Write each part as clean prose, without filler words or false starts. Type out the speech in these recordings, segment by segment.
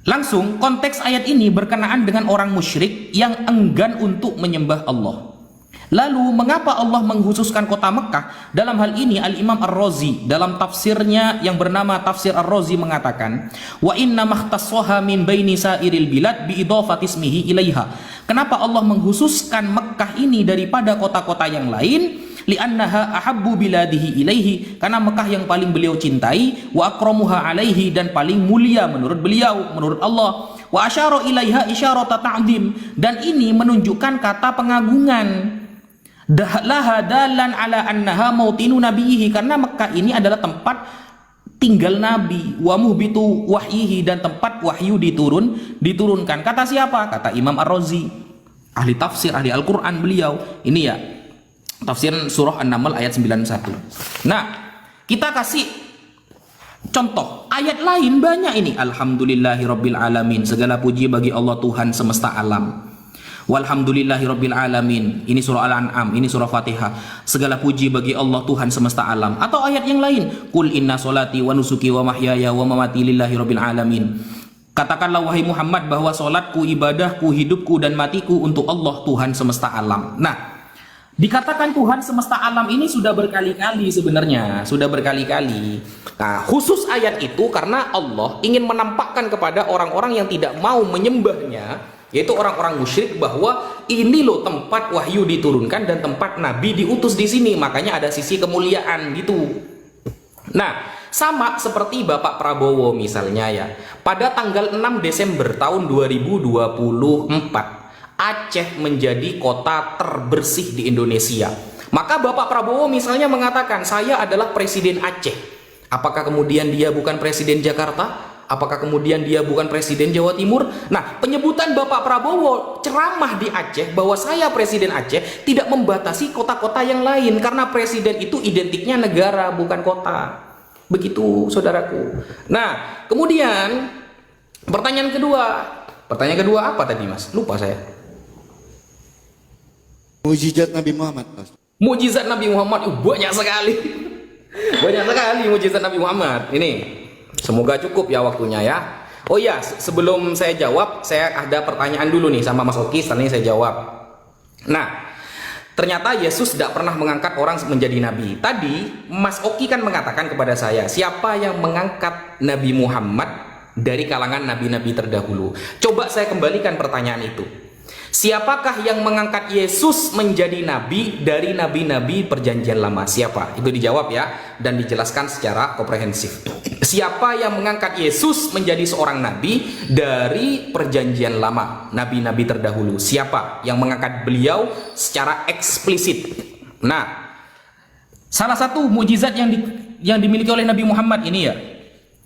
Langsung konteks ayat ini berkenaan dengan orang musyrik yang enggan untuk menyembah Allah. Lalu mengapa Allah mengkhususkan kota Mekah? Dalam hal ini Al-Imam Ar-Razi dalam tafsirnya yang bernama Tafsir Ar-Razi mengatakan, wa inna makhtassaha min baini sairil bilad bi idhafati ismihi ilaiha. Kenapa Allah mengkhususkan Mekah ini daripada kota-kota yang lain? Li'annaha ahabbu biladihi ilaihi, karena Mekah yang paling beliau cintai, wa akramuha alaihi, dan paling mulia menurut beliau, menurut Allah. Wa asyara ilaiha isyarata ta'zim, dan ini menunjukkan kata pengagungan. Laha dalan ala annaha mautinu nabiyhi, karena Mekah ini adalah tempat tinggal Nabi, wa muhbitu wahyihi, dan tempat wahyu diturunkan. Kata siapa? Kata Imam Ar-Razi, ahli tafsir, ahli Al-Quran beliau. Ini ya tafsir surah An-Naml ayat 91. Nah, kita kasih contoh ayat lain banyak ini. Alhamdulillahirabbil alamin, segala puji bagi Allah Tuhan semesta alam. Walhamdulillahirabbil alamin, ini surah Al-An'am, ini surah Fatihah. Segala puji bagi Allah Tuhan semesta alam. Atau ayat yang lain, qul inna sholati wa nusuki wa mahyaya wa mamati lillahirabbil alamin. Katakanlah wahai Muhammad bahwa solatku, ibadahku, hidupku dan matiku untuk Allah Tuhan semesta alam. Nah, dikatakan Tuhan semesta alam ini sudah berkali-kali sebenarnya, sudah berkali-kali. Nah, khusus ayat itu karena Allah ingin menampakkan kepada orang-orang yang tidak mau menyembahnya, yaitu orang-orang musyrik, bahwa ini loh tempat wahyu diturunkan dan tempat Nabi diutus di sini. Makanya ada sisi kemuliaan gitu. Nah, sama seperti Bapak Prabowo misalnya ya, pada tanggal 6 Desember tahun 2024 Aceh menjadi kota terbersih di Indonesia. Maka Bapak Prabowo misalnya mengatakan, saya adalah presiden Aceh. Apakah kemudian dia bukan presiden Jakarta? Apakah kemudian dia bukan presiden Jawa Timur? Nah, penyebutan Bapak Prabowo ceramah di Aceh bahwa saya presiden Aceh tidak membatasi kota-kota yang lain, karena presiden itu identiknya negara bukan kota. Begitu saudaraku. Nah, kemudian pertanyaan kedua apa tadi Mas? Lupa saya. Mujizat Nabi Muhammad. Mujizat Nabi Muhammad banyak sekali. Banyak sekali mujizat Nabi Muhammad. Ini semoga cukup ya waktunya ya. Oh ya, sebelum saya jawab, saya ada pertanyaan dulu nih sama Mas Oki, setelah ini saya jawab. Nah, ternyata Yesus tidak pernah mengangkat orang menjadi nabi. Tadi Mas Oki kan mengatakan kepada saya, siapa yang mengangkat Nabi Muhammad dari kalangan nabi-nabi terdahulu? Coba saya kembalikan pertanyaan itu. Siapakah yang mengangkat Yesus menjadi nabi dari nabi-nabi perjanjian lama? Siapa? Itu dijawab ya, dan dijelaskan secara komprehensif. Siapa yang mengangkat Yesus menjadi seorang nabi dari perjanjian lama, nabi-nabi terdahulu? Siapa yang mengangkat beliau secara eksplisit? Nah, salah satu mujizat yang dimiliki oleh Nabi Muhammad ini ya,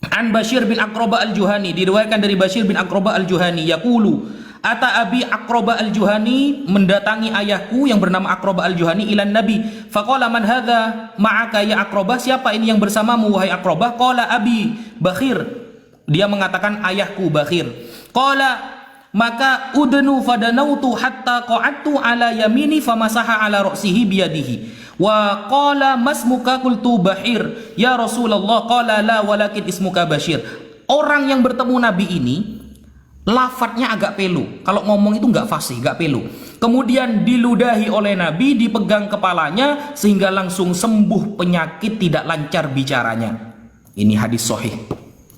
An Bashir bin Aqrabah al-Juhani, diriwayatkan dari Bashir bin Aqrabah al-Juhani, yaqulu, ata abi Aqrabah al-Juhani, mendatangi ayahku yang bernama Aqrabah al-Juhani, ilan nabi, faqala man hadha ma'aka ya Aqrabah, siapa ini yang bersamamu wahai Aqrabah? Qala abi Bakhir, dia mengatakan ayahku Bakhir. Qala maka udnu fadanautu hatta qa'adtu ala yamini famasaha ala ra'sihi biyadihi. Wa qala masmuka, qultu Bahir ya Rasulullah, qala la walakin ismuka Bashir. Orang yang bertemu Nabi ini lafadznya agak pelu, kalau ngomong itu nggak fasih, nggak pelu. Kemudian diludahi oleh Nabi, dipegang kepalanya sehingga langsung sembuh penyakit, tidak lancar bicaranya. Ini hadis sahih.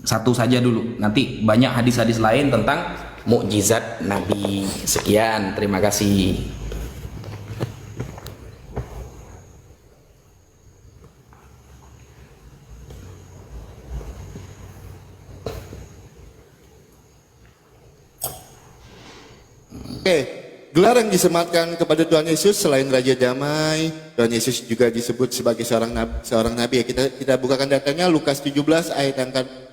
Satu saja dulu, nanti banyak hadis-hadis lain tentang mukjizat Nabi. Sekian, terima kasih. Oke, gelar yang disematkan kepada Tuhan Yesus selain Raja Damai, Tuhan Yesus juga disebut sebagai seorang nabi. Ya, kita bukakan datanya Lukas 17 ayat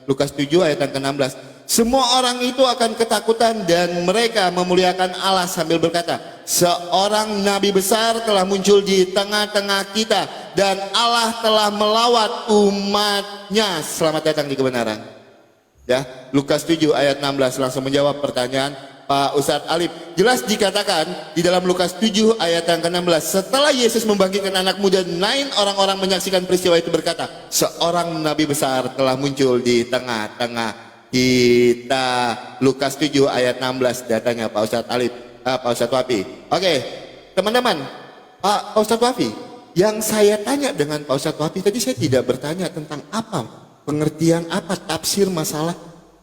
Lukas 7 ayat yang ke-16. Semua orang itu akan ketakutan dan mereka memuliakan Allah sambil berkata, seorang nabi besar telah muncul di tengah-tengah kita dan Allah telah melawat umatnya. Selamat datang di kebenaran. Ya, Lukas 7 ayat 16 langsung menjawab pertanyaan Pak Ustadz Alif. Jelas dikatakan di dalam Lukas 7 ayat yang ke-16, setelah Yesus membangkitkan anak muda, lain orang-orang menyaksikan peristiwa itu berkata, seorang nabi besar telah muncul di tengah-tengah Kita Lukas 7 ayat 16 datanya Pak Ustadz Alif, Pak Ustadz Wafi. Oke, teman-teman, Pak Ustadz Wafi, yang saya tanya dengan Pak Ustadz Wafi tadi, saya tidak bertanya tentang apa pengertian, apa tafsir masalah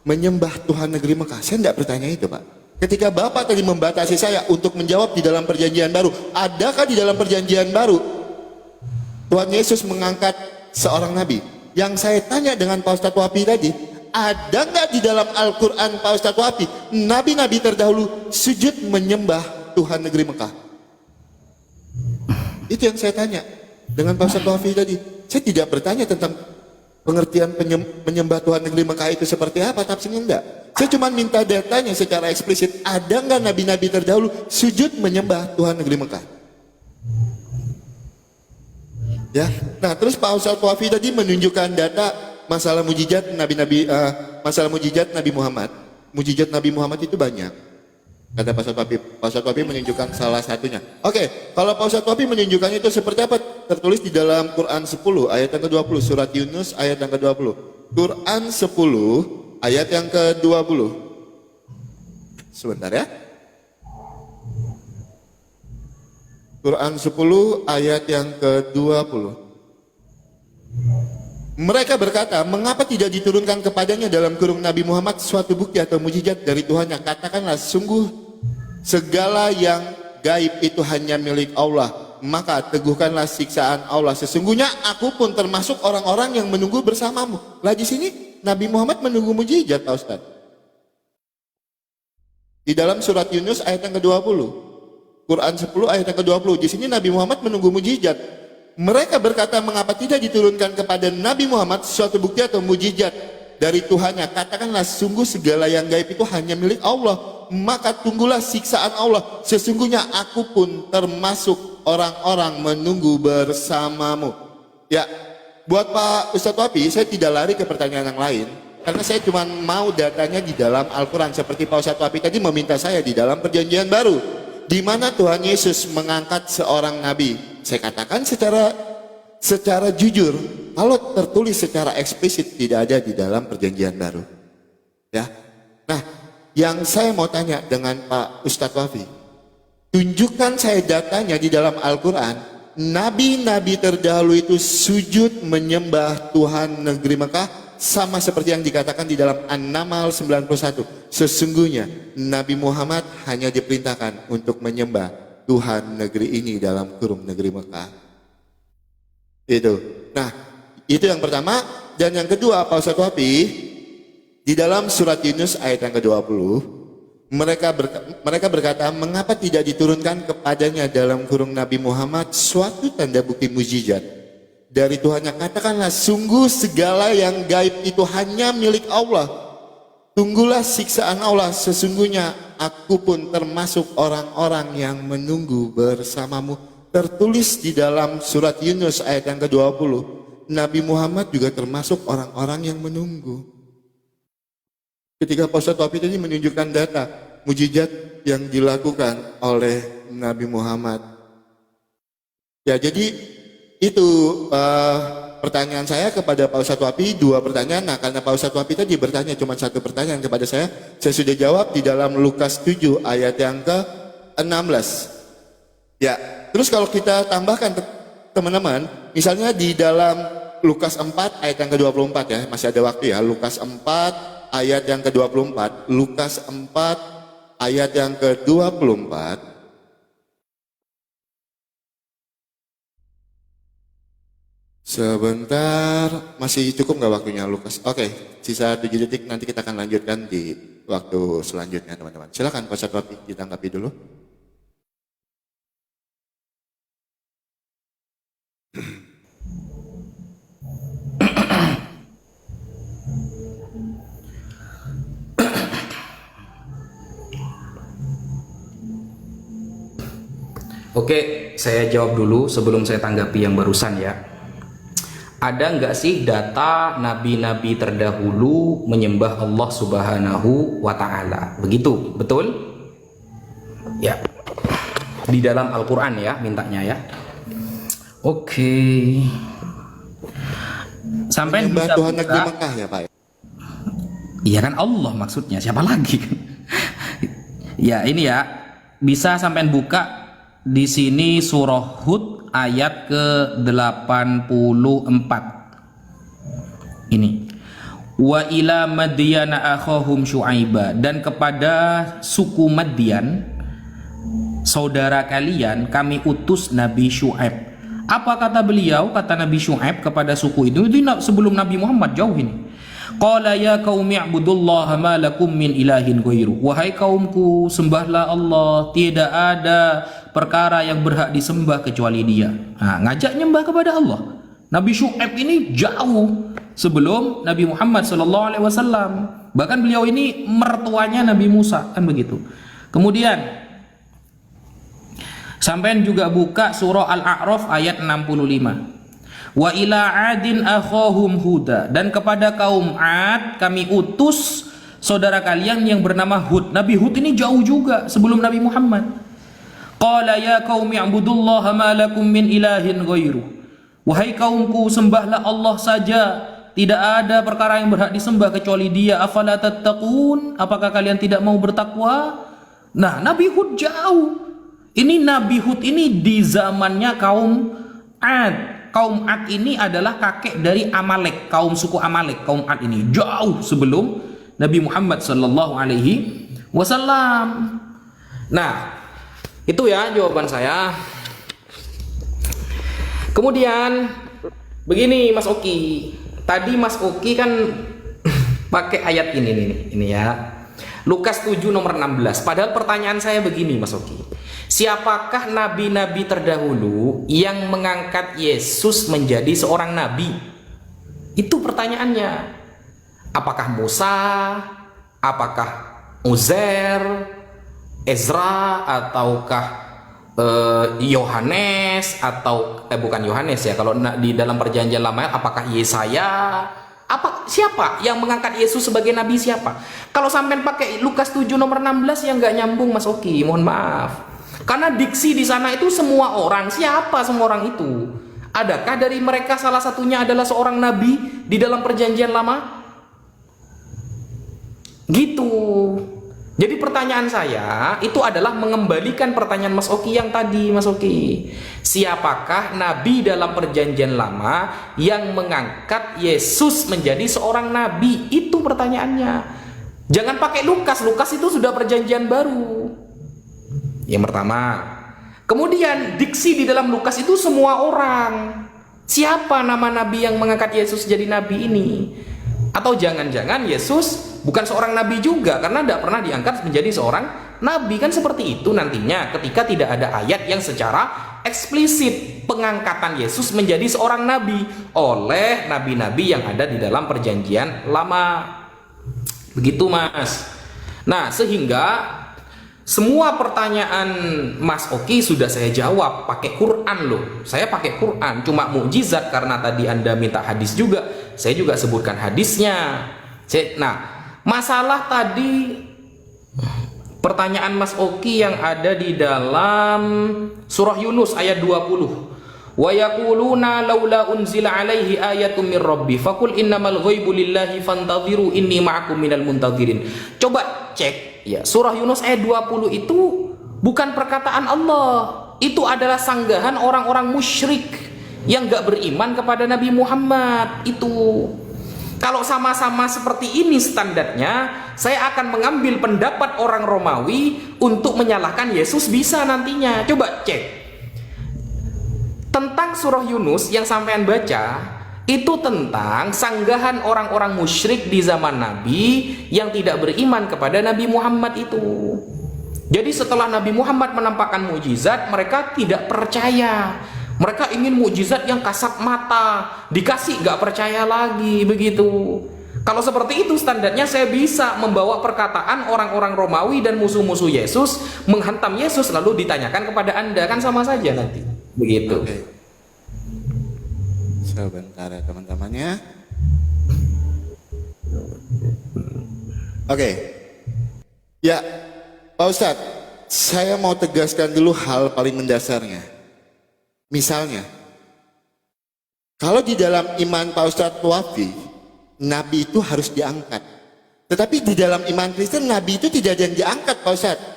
menyembah Tuhan negeri Mekah. Saya tidak bertanya itu, Pak. Ketika Bapak tadi membatasi saya untuk menjawab di dalam perjanjian baru, adakah di dalam perjanjian baru Tuhan Yesus mengangkat seorang nabi? Yang saya tanya dengan Pak Ustadz Wafi tadi, ada nggak di dalam Al-Quran Pak Ustadz Wafi nabi-nabi terdahulu sujud menyembah Tuhan negeri Mekah? Itu yang saya tanya dengan Pak Ustadz Wafi tadi. Saya tidak bertanya tentang pengertian menyembah Tuhan negeri Mekah itu seperti apa, tafsirnya enggak. Saya cuma minta datanya secara eksplisit, ada nggak nabi-nabi terdahulu sujud menyembah Tuhan negeri Mekah? Ya, nah terus Pak Ustadz Wafi tadi menunjukkan data masalah mujizat masalah mujizat Nabi Muhammad. Mujizat Nabi Muhammad itu banyak. Kata Pak Ustadz Wafi menunjukkan salah satunya. Oke, kalau Pak Ustadz Wafi menunjukkan itu seperti apa? Tertulis di dalam Quran 10 ayat yang ke-20, surat Yunus ayat yang ke-20. Quran 10 ayat yang ke-20. Sebentar ya. Quran 10 ayat yang ke-20. Mereka berkata, mengapa tidak diturunkan kepadanya dalam kurung Nabi Muhammad suatu bukti atau mujizat dari Tuhannya? Katakanlah, sungguh segala yang gaib itu hanya milik Allah. Maka teguhkanlah siksaan Allah. Sesungguhnya aku pun termasuk orang-orang yang menunggu bersamamu. Lah di sini Nabi Muhammad menunggu mujizat, Pak Ustaz. Di dalam surat Yunus ayat yang ke-20. Quran 10 ayat yang ke-20. Di sini Nabi Muhammad menunggu mujizat. Mereka berkata, mengapa tidak diturunkan kepada Nabi Muhammad suatu bukti atau mujizat dari Tuhannya? Katakanlah, sungguh segala yang gaib itu hanya milik Allah. Maka tunggulah siksaan Allah. Sesungguhnya aku pun termasuk orang-orang menunggu bersamamu. Ya, buat Pak Ustadz Wafi, saya tidak lari ke pertanyaan yang lain. Karena saya cuma mau datanya di dalam Al-Quran. Seperti Pak Ustadz Wafi tadi meminta saya di dalam perjanjian baru, di mana Tuhan Yesus mengangkat seorang nabi. Saya katakan secara jujur, kalau tertulis secara eksplisit tidak ada di dalam perjanjian baru. Ya. Nah, yang saya mau tanya dengan Pak Ustadz Wafi, tunjukkan saya datanya di dalam Al-Quran, nabi-nabi terdahulu itu sujud menyembah Tuhan negeri Mekah, sama seperti yang dikatakan di dalam An-Naml 91. Sesungguhnya Nabi Muhammad hanya diperintahkan untuk menyembah Tuhan negeri ini dalam kurung negeri Mekah. Itu. Nah, itu yang pertama. Dan yang kedua, Pak Ustadz Wafi, di dalam surat Yunus ayat yang ke-20, mereka berkata, mengapa tidak diturunkan kepadanya dalam kurung Nabi Muhammad suatu tanda bukti mujizat dari Tuhannya? Katakanlah, sungguh segala yang gaib itu hanya milik Allah. Tunggulah siksaan Allah, sesungguhnya aku pun termasuk orang-orang yang menunggu bersamamu. Tertulis di dalam surat Yunus ayat yang ke-20. Nabi Muhammad juga termasuk orang-orang yang menunggu. Ketika Pak Ustadz Wafi tadi menunjukkan data mujizat yang dilakukan oleh Nabi Muhammad. Ya, jadi itu pertanyaan saya kepada Pak Ustadz Wafi, dua pertanyaan. Nah, karena Pak Ustadz Wafi tadi bertanya cuma satu pertanyaan kepada saya sudah jawab di dalam Lukas 7 ayat yang ke-16. Ya, terus kalau kita tambahkan teman-teman, misalnya di dalam Lukas 4 ayat yang ke-24 ya, masih ada waktu ya. Lukas 4 ayat yang ke-24. Lukas 4 ayat yang ke-24. Sebentar, masih cukup nggak waktunya Lukas? Oke, sisa 7 detik, nanti kita akan lanjutkan di waktu selanjutnya teman-teman. Silakan Pak Ustadz Wafi, ditanggapi dulu. Oke, saya jawab dulu sebelum saya tanggapi yang barusan ya. Ada nggak sih data nabi-nabi terdahulu menyembah Allah Subhanahu wa Ta'ala? Begitu, betul? Ya, di dalam Al-Quran ya, mintanya ya. Oke. Sampai Menyembah bisa Tuhan negeri buka. Mekah ya Pak? Iya kan Allah maksudnya, siapa lagi kan? Ya ini ya, bisa sampean buka di sini surah Hud ayat ke-84. Ini. Wa ila Madyana akhahum Syuaiba, dan kepada suku Madyan saudara kalian kami utus Nabi Syuaib. Apa kata beliau? Kata Nabi Syuaib kepada suku itu sebelum Nabi Muhammad, jauh ini. Qala ya qaumi ibudullaha ma lakum min ilahin ghairu. Wahai kaumku, sembahlah Allah, tidak ada perkara yang berhak disembah kecuali Dia. Nah, ngajak nyembah kepada Allah. Nabi Syuaib ini jauh sebelum Nabi Muhammad SAW. Bahkan beliau ini mertuanya Nabi Musa, kan begitu. Kemudian sampean juga buka surah Al-A'raf ayat 65. Wa ila adin akhahum huda, dan kepada kaum Ad kami utus saudara kalian yang bernama Hud. Nabi Hud ini jauh juga sebelum Nabi Muhammad. Qala ya qaumi ibudullaha ma lakum min ilahin ghairu. Wahai kaumku, sembahlah Allah saja, tidak ada perkara yang berhak disembah kecuali Dia. Afala tattaqun, apakah kalian tidak mau bertakwa? Nah, Nabi Hud jauh. Ini Nabi Hud ini di zamannya kaum Ad. Kaum Ad ini adalah kakek dari Amalek, kaum suku Amalek. Kaum Ad ini jauh sebelum Nabi Muhammad sallallahu alaihi wasallam. Nah, itu ya jawaban saya. Kemudian begini Mas Oki. Tadi Mas Oki kan pakai ayat ini ya. Lukas 7 nomor 16. Padahal pertanyaan saya begini Mas Oki. Siapakah nabi-nabi terdahulu yang mengangkat Yesus menjadi seorang nabi? Itu pertanyaannya. Apakah Musa? Apakah Uzair? Ezra? Ataukah Yohanes? Atau bukan Yohanes ya, kalau di dalam perjanjian lama apakah Yesaya? Siapa yang mengangkat Yesus sebagai nabi, siapa? Kalau sampai pakai Lukas 7 nomor 16 yang nggak nyambung Mas Oki, mohon maaf. Karena diksi di sana itu semua orang. Siapa semua orang itu? Adakah dari mereka salah satunya adalah seorang nabi di dalam perjanjian lama? Gitu. Jadi pertanyaan saya itu adalah mengembalikan pertanyaan Mas Oki yang tadi, Mas Oki. Siapakah nabi dalam perjanjian lama yang mengangkat Yesus menjadi seorang nabi? Itu pertanyaannya. Jangan pakai Lukas. Lukas itu sudah perjanjian baru. Yang pertama. Kemudian diksi di dalam Lukas itu semua orang. Siapa nama nabi yang mengangkat Yesus jadi nabi ini? Atau jangan-jangan Yesus bukan seorang nabi juga karena tidak pernah diangkat menjadi seorang nabi. Kan seperti itu nantinya ketika tidak ada ayat yang secara eksplisit pengangkatan Yesus menjadi seorang nabi oleh nabi-nabi yang ada di dalam perjanjian lama. Begitu Mas. Nah, sehingga semua pertanyaan Mas Oki sudah saya jawab pakai Quran loh. Saya pakai Quran, cuma mukjizat karena tadi Anda minta hadis juga. Saya juga sebutkan hadisnya. Nah, masalah tadi pertanyaan Mas Oki yang ada di dalam surah Yunus ayat 20. Wa yaquluna laula unzila alaihi ayatun mir rabbi faqul innamal ghaibu lillahi fantadhiru inni ma'akum minal muntadhirin. Coba cek ya, surah Yunus ayat 20 itu bukan perkataan Allah. Itu adalah sanggahan orang-orang musyrik yang gak beriman kepada Nabi Muhammad. Itu kalau sama-sama seperti ini standarnya, saya akan mengambil pendapat orang Romawi untuk menyalahkan Yesus bisa nantinya. Coba cek tentang surah Yunus yang sampean baca, itu tentang sanggahan orang-orang musyrik di zaman Nabi yang tidak beriman kepada Nabi Muhammad itu. Jadi setelah Nabi Muhammad menampakkan mukjizat, mereka tidak percaya. Mereka ingin mukjizat yang kasat mata, dikasih gak percaya lagi, begitu. Kalau seperti itu standarnya saya bisa membawa perkataan orang-orang Romawi dan musuh-musuh Yesus, menghantam Yesus lalu ditanyakan kepada Anda, kan sama saja nanti. Begitu. Oke. Sebentar ya teman-temannya. Oke. Ya, Pak Ustadz, saya mau tegaskan dulu hal paling mendasarnya. Misalnya, kalau di dalam iman Pak Ustadz Wafi, Nabi itu harus diangkat. Tetapi di dalam iman Kristen, Nabi itu tidak ada yang diangkat, Pak Ustadz.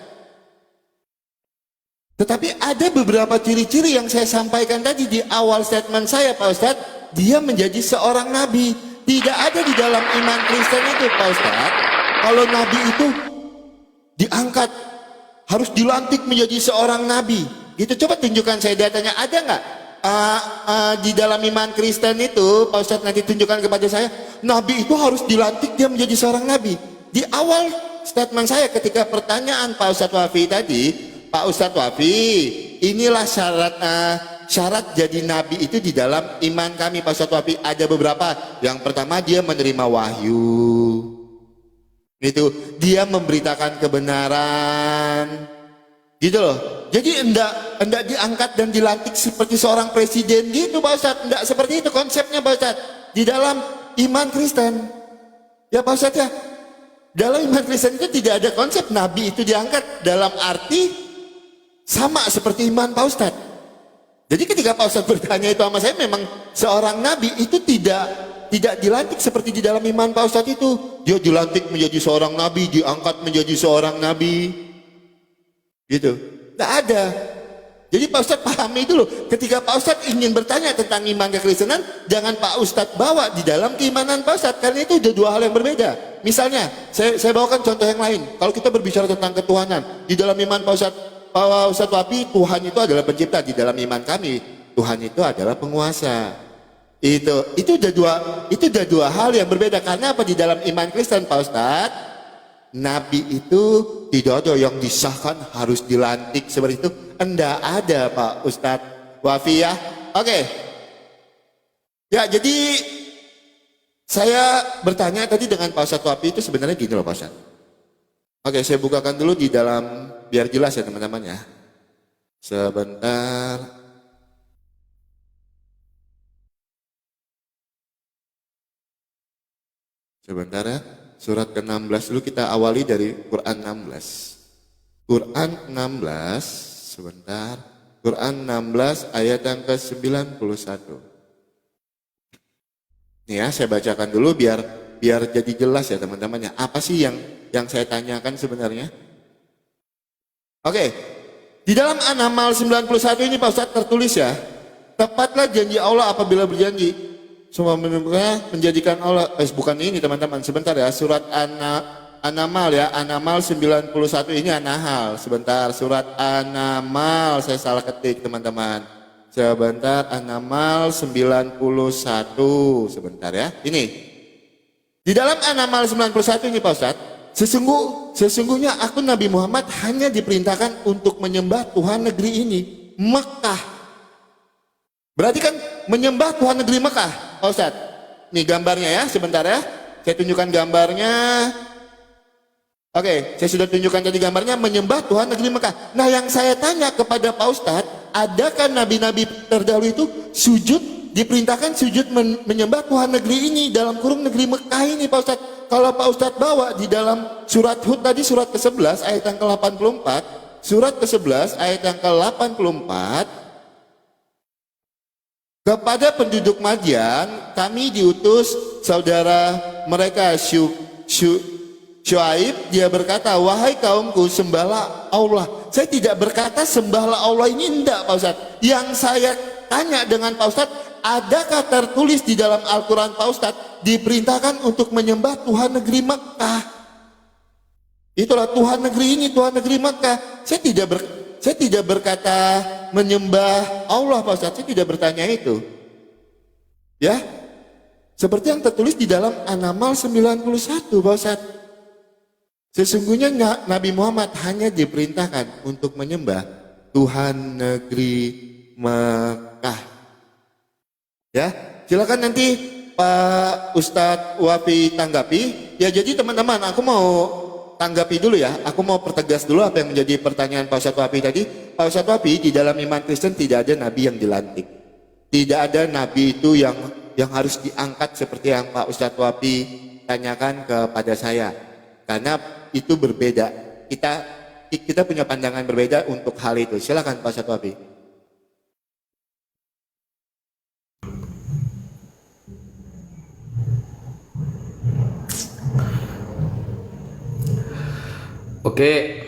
Tetapi ada beberapa ciri-ciri yang saya sampaikan tadi di awal statement saya, Pak Ustadz. Dia menjadi seorang Nabi. Tidak ada di dalam iman Kristen itu, Pak Ustadz. Kalau Nabi itu diangkat, harus dilantik menjadi seorang Nabi. Gitu, coba tunjukkan saya datanya, ada nggak? Di dalam iman Kristen itu, Pak Ustadz nanti tunjukkan kepada saya, Nabi itu harus dilantik dia menjadi seorang Nabi. Di awal statement saya ketika pertanyaan Pak Ustadz Wafi tadi, Pak Ustadz Wafi, inilah syarat jadi Nabi itu di dalam iman kami, Pak Ustadz Wafi. Ada beberapa. Yang pertama, dia menerima wahyu. Itu, dia memberitakan kebenaran. Gitu loh. Jadi enggak diangkat dan dilantik seperti seorang presiden gitu, Pak Ustadz. Enggak seperti itu konsepnya, Pak Ustadz. Di dalam iman Kristen. Ya Pak Ustadz ya. Dalam iman Kristen itu tidak ada konsep Nabi itu diangkat dalam arti sama seperti iman Pak Ustadz. Jadi ketika Pak Ustadz bertanya itu sama saya, memang seorang Nabi itu tidak dilantik seperti di dalam iman Pak Ustadz itu. Dia dilantik menjadi seorang Nabi, diangkat menjadi seorang Nabi. Gitu, tidak ada. Jadi Pak Ustadz pahami itu loh. Ketika Pak Ustadz ingin bertanya tentang iman kekristenan, jangan Pak Ustadz bawa di dalam keimanan Pak Ustadz, karena itu udah dua hal yang berbeda. Misalnya, saya bawakan contoh yang lain. Kalau kita berbicara tentang ketuhanan, di dalam iman Pak Ustadz Wafi, Tuhan itu adalah pencipta. Di dalam iman kami, Tuhan itu adalah penguasa. Itu udah dua hal yang berbeda. Karena apa? Di dalam iman Kristen, Pak Ustadz, Nabi itu tidak ada yang disahkan harus dilantik seperti itu. Enggak ada, Pak Ustadz Wafi ya. Oke. Ya, jadi saya bertanya tadi dengan Pak Ustadz Wafi itu sebenarnya gini loh, Pak Ustadz. Oke, saya bukakan dulu di dalam, biar jelas ya teman-teman ya. Sebentar. Sebentar ya. Surat ke-16 dulu, kita awali dari Quran 16. Quran 16, sebentar. Quran 16 ayat yang ke-91. Nih ya, saya bacakan dulu biar jadi jelas ya teman-teman ya. Apa sih yang saya tanyakan sebenarnya? Oke. Di dalam An-Naml 91 ini Pak Ustadz tertulis ya. Tepatlah janji Allah apabila berjanji. Semua menjadikan Allah, bukan ini teman-teman, sebentar ya, surat An-Naml ya, An-Naml 91 ini An-Nahl, sebentar, surat An-Naml, saya salah ketik teman-teman, sebentar, An-Naml 91, sebentar ya, ini, di dalam An-Naml 91 ini Pak Ustadz, sesungguhnya aku Nabi Muhammad hanya diperintahkan untuk menyembah Tuhan negeri ini, Makkah. Berarti kan menyembah Tuhan negeri Mekah, Pak Ustadz. Nih gambarnya ya, sebentar ya. Saya tunjukkan gambarnya. Oke, saya sudah tunjukkan tadi gambarnya, menyembah Tuhan negeri Mekah. Nah, yang saya tanya kepada Pak Ustadz, adakah nabi-nabi terdahulu itu diperintahkan sujud menyembah Tuhan negeri ini, dalam kurung negeri Mekah ini, Pak Ustadz? Kalau Pak Ustadz bawa di dalam surat Hud tadi, surat ke-11 ayat yang ke-84, surat ke-11 ayat yang ke-84, kepada penduduk Madian, kami diutus saudara mereka Syuaib. Dia berkata, wahai kaumku, sembahlah Allah. Saya tidak berkata sembahlah Allah ini, enggak Pak Ustadz. Yang saya tanya dengan Pak Ustadz, adakah tertulis di dalam Al-Quran Pak Ustadz diperintahkan untuk menyembah Tuhan negeri Makkah? Itulah Tuhan negeri ini, Tuhan negeri Makkah. Saya tidak berkata menyembah Allah Pak Ustadz, saya tidak bertanya itu. Ya, seperti yang tertulis di dalam An-Naml 91 Pak Ustadz. Sesungguhnya Nabi Muhammad hanya diperintahkan untuk menyembah Tuhan negeri Mekah. Ya, silakan nanti Pak Ustadz Wafi tanggapi. Ya, jadi teman-teman, aku mau tanggapi dulu ya, aku mau pertegas dulu apa yang menjadi pertanyaan Pak Ustadz Wafi tadi. Pak Ustadz Wafi, di dalam iman Kristen tidak ada nabi yang dilantik. Tidak ada nabi itu yang harus diangkat seperti yang Pak Ustadz Wafi tanyakan kepada saya. Karena itu berbeda. Kita punya pandangan berbeda untuk hal itu. Silakan Pak Ustadz Wafi. Oke,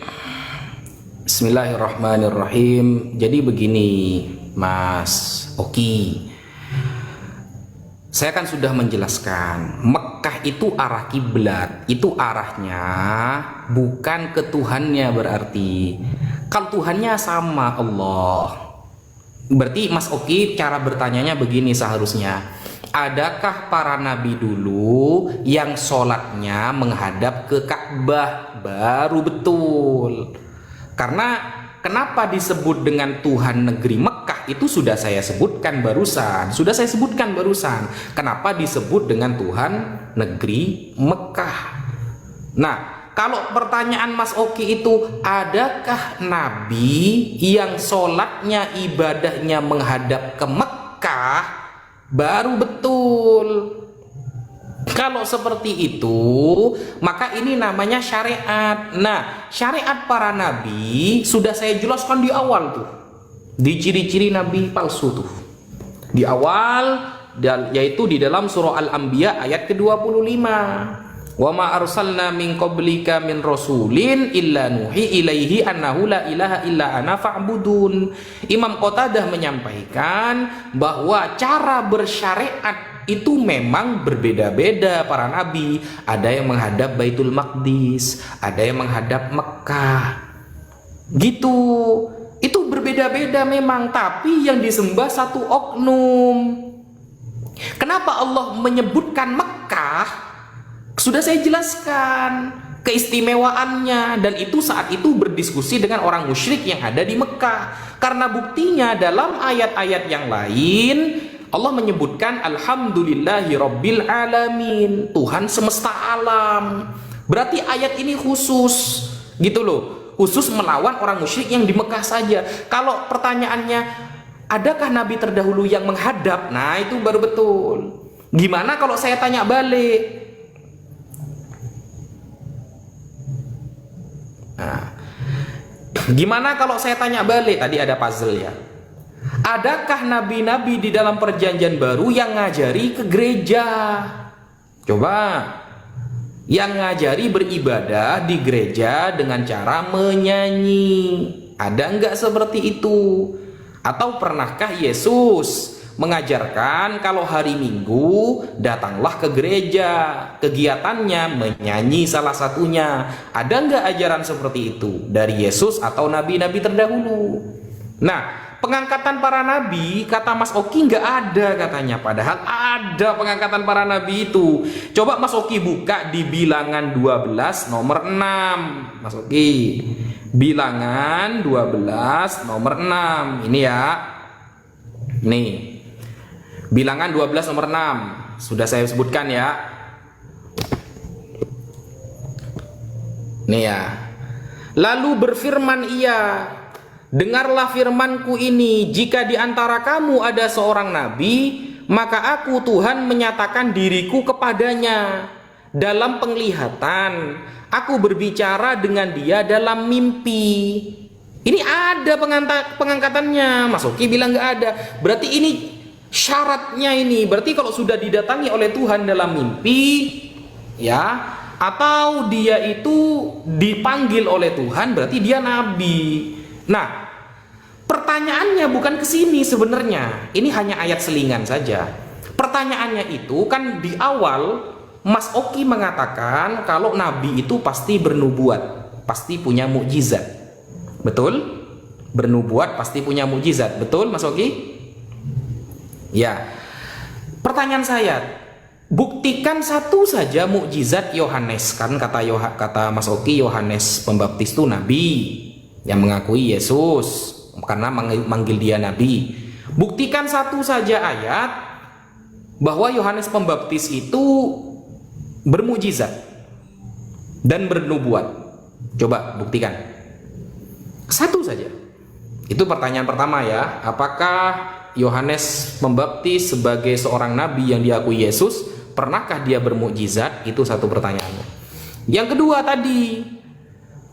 Bismillahirrahmanirrahim. Jadi begini, Mas Oki, saya kan sudah menjelaskan Mekah itu arah kiblat, itu arahnya bukan ke Tuhannya. Berarti kalau Tuhannya sama Allah, berarti Mas Oki cara bertanyanya begini seharusnya, adakah para nabi dulu yang sholatnya menghadap ke Ka'bah? Baru betul. Karena kenapa disebut dengan Tuhan negeri Mekah itu sudah saya sebutkan barusan. Kenapa disebut dengan Tuhan negeri Mekah? Nah, kalau pertanyaan Mas Oki itu, adakah nabi yang sholatnya ibadahnya menghadap ke Mekah? Baru betul. Kalau seperti itu, maka ini namanya syariat. Nah, syariat para nabi sudah saya jelaskan di awal tuh, di ciri-ciri nabi palsu tuh di awal, yaitu di dalam surah Al-Anbiya ayat ke-25. Wa ma arsalna min qablika min rasulin illa nuhi ilaihi annahu la ilaha illa ana fa'budun. Imam Qatadah menyampaikan bahwa cara bersyariat itu memang berbeda-beda para nabi. Ada yang menghadap Baitul Maqdis, ada yang menghadap Mekah. Gitu. Itu berbeda-beda memang, tapi yang disembah satu oknum. Kenapa Allah menyebutkan Mekah? Sudah saya jelaskan keistimewaannya, dan itu saat itu berdiskusi dengan orang musyrik yang ada di Mekah. Karena buktinya dalam ayat-ayat yang lain Allah menyebutkan Alhamdulillahi Rabbil Alamin, Tuhan semesta alam. Berarti ayat ini khusus gitu loh, khusus melawan orang musyrik yang di Mekah saja. Kalau pertanyaannya adakah nabi terdahulu yang menghadap, nah itu baru betul. Gimana kalau saya tanya balik? Nah, gimana kalau saya tanya balik? Tadi ada puzzle ya. Adakah nabi-nabi di dalam perjanjian baru yang ngajari ke gereja? Coba. Yang ngajari beribadah di gereja dengan cara menyanyi. Ada enggak seperti itu? Atau pernahkah Yesus mengajarkan kalau hari Minggu datanglah ke gereja, kegiatannya menyanyi salah satunya? Ada enggak ajaran seperti itu dari Yesus atau nabi-nabi terdahulu? Nah, pengangkatan para nabi, kata Mas Oki nggak ada katanya, padahal ada pengangkatan para nabi itu. Coba Mas Oki buka di Bilangan 12 nomor 6. Mas Oki, Bilangan 12 nomor 6. Ini ya. Nih. Bilangan 12 nomor 6. Sudah saya sebutkan ya. Nih ya. Lalu berfirman ia, dengarlah firmanku ini, jika di antara kamu ada seorang nabi, maka aku Tuhan menyatakan diriku kepadanya dalam penglihatan. Aku berbicara dengan dia dalam mimpi. Ini ada pengangkatannya. Mas Oki bilang nggak ada. Berarti ini syaratnya ini. Berarti kalau sudah didatangi oleh Tuhan dalam mimpi, ya, atau dia itu dipanggil oleh Tuhan, berarti dia nabi. Nah, pertanyaannya bukan ke sini sebenarnya. Ini hanya ayat selingan saja. Pertanyaannya itu kan di awal Mas Oki mengatakan kalau nabi itu pasti bernubuat, pasti punya mukjizat. Betul? Bernubuat pasti punya mukjizat. Betul, Mas Oki? Ya. Pertanyaan saya, buktikan satu saja mukjizat Yohanes. Kan kata Mas Oki, Yohanes Pembaptis itu nabi yang mengakui Yesus karena manggil dia nabi. Buktikan satu saja ayat bahwa Yohanes Pembaptis itu bermujizat dan bernubuat. Coba buktikan satu saja. Itu pertanyaan pertama ya. Apakah Yohanes Pembaptis sebagai seorang nabi yang diakui Yesus, pernahkah dia bermukjizat? Itu satu pertanyaannya. Yang kedua tadi,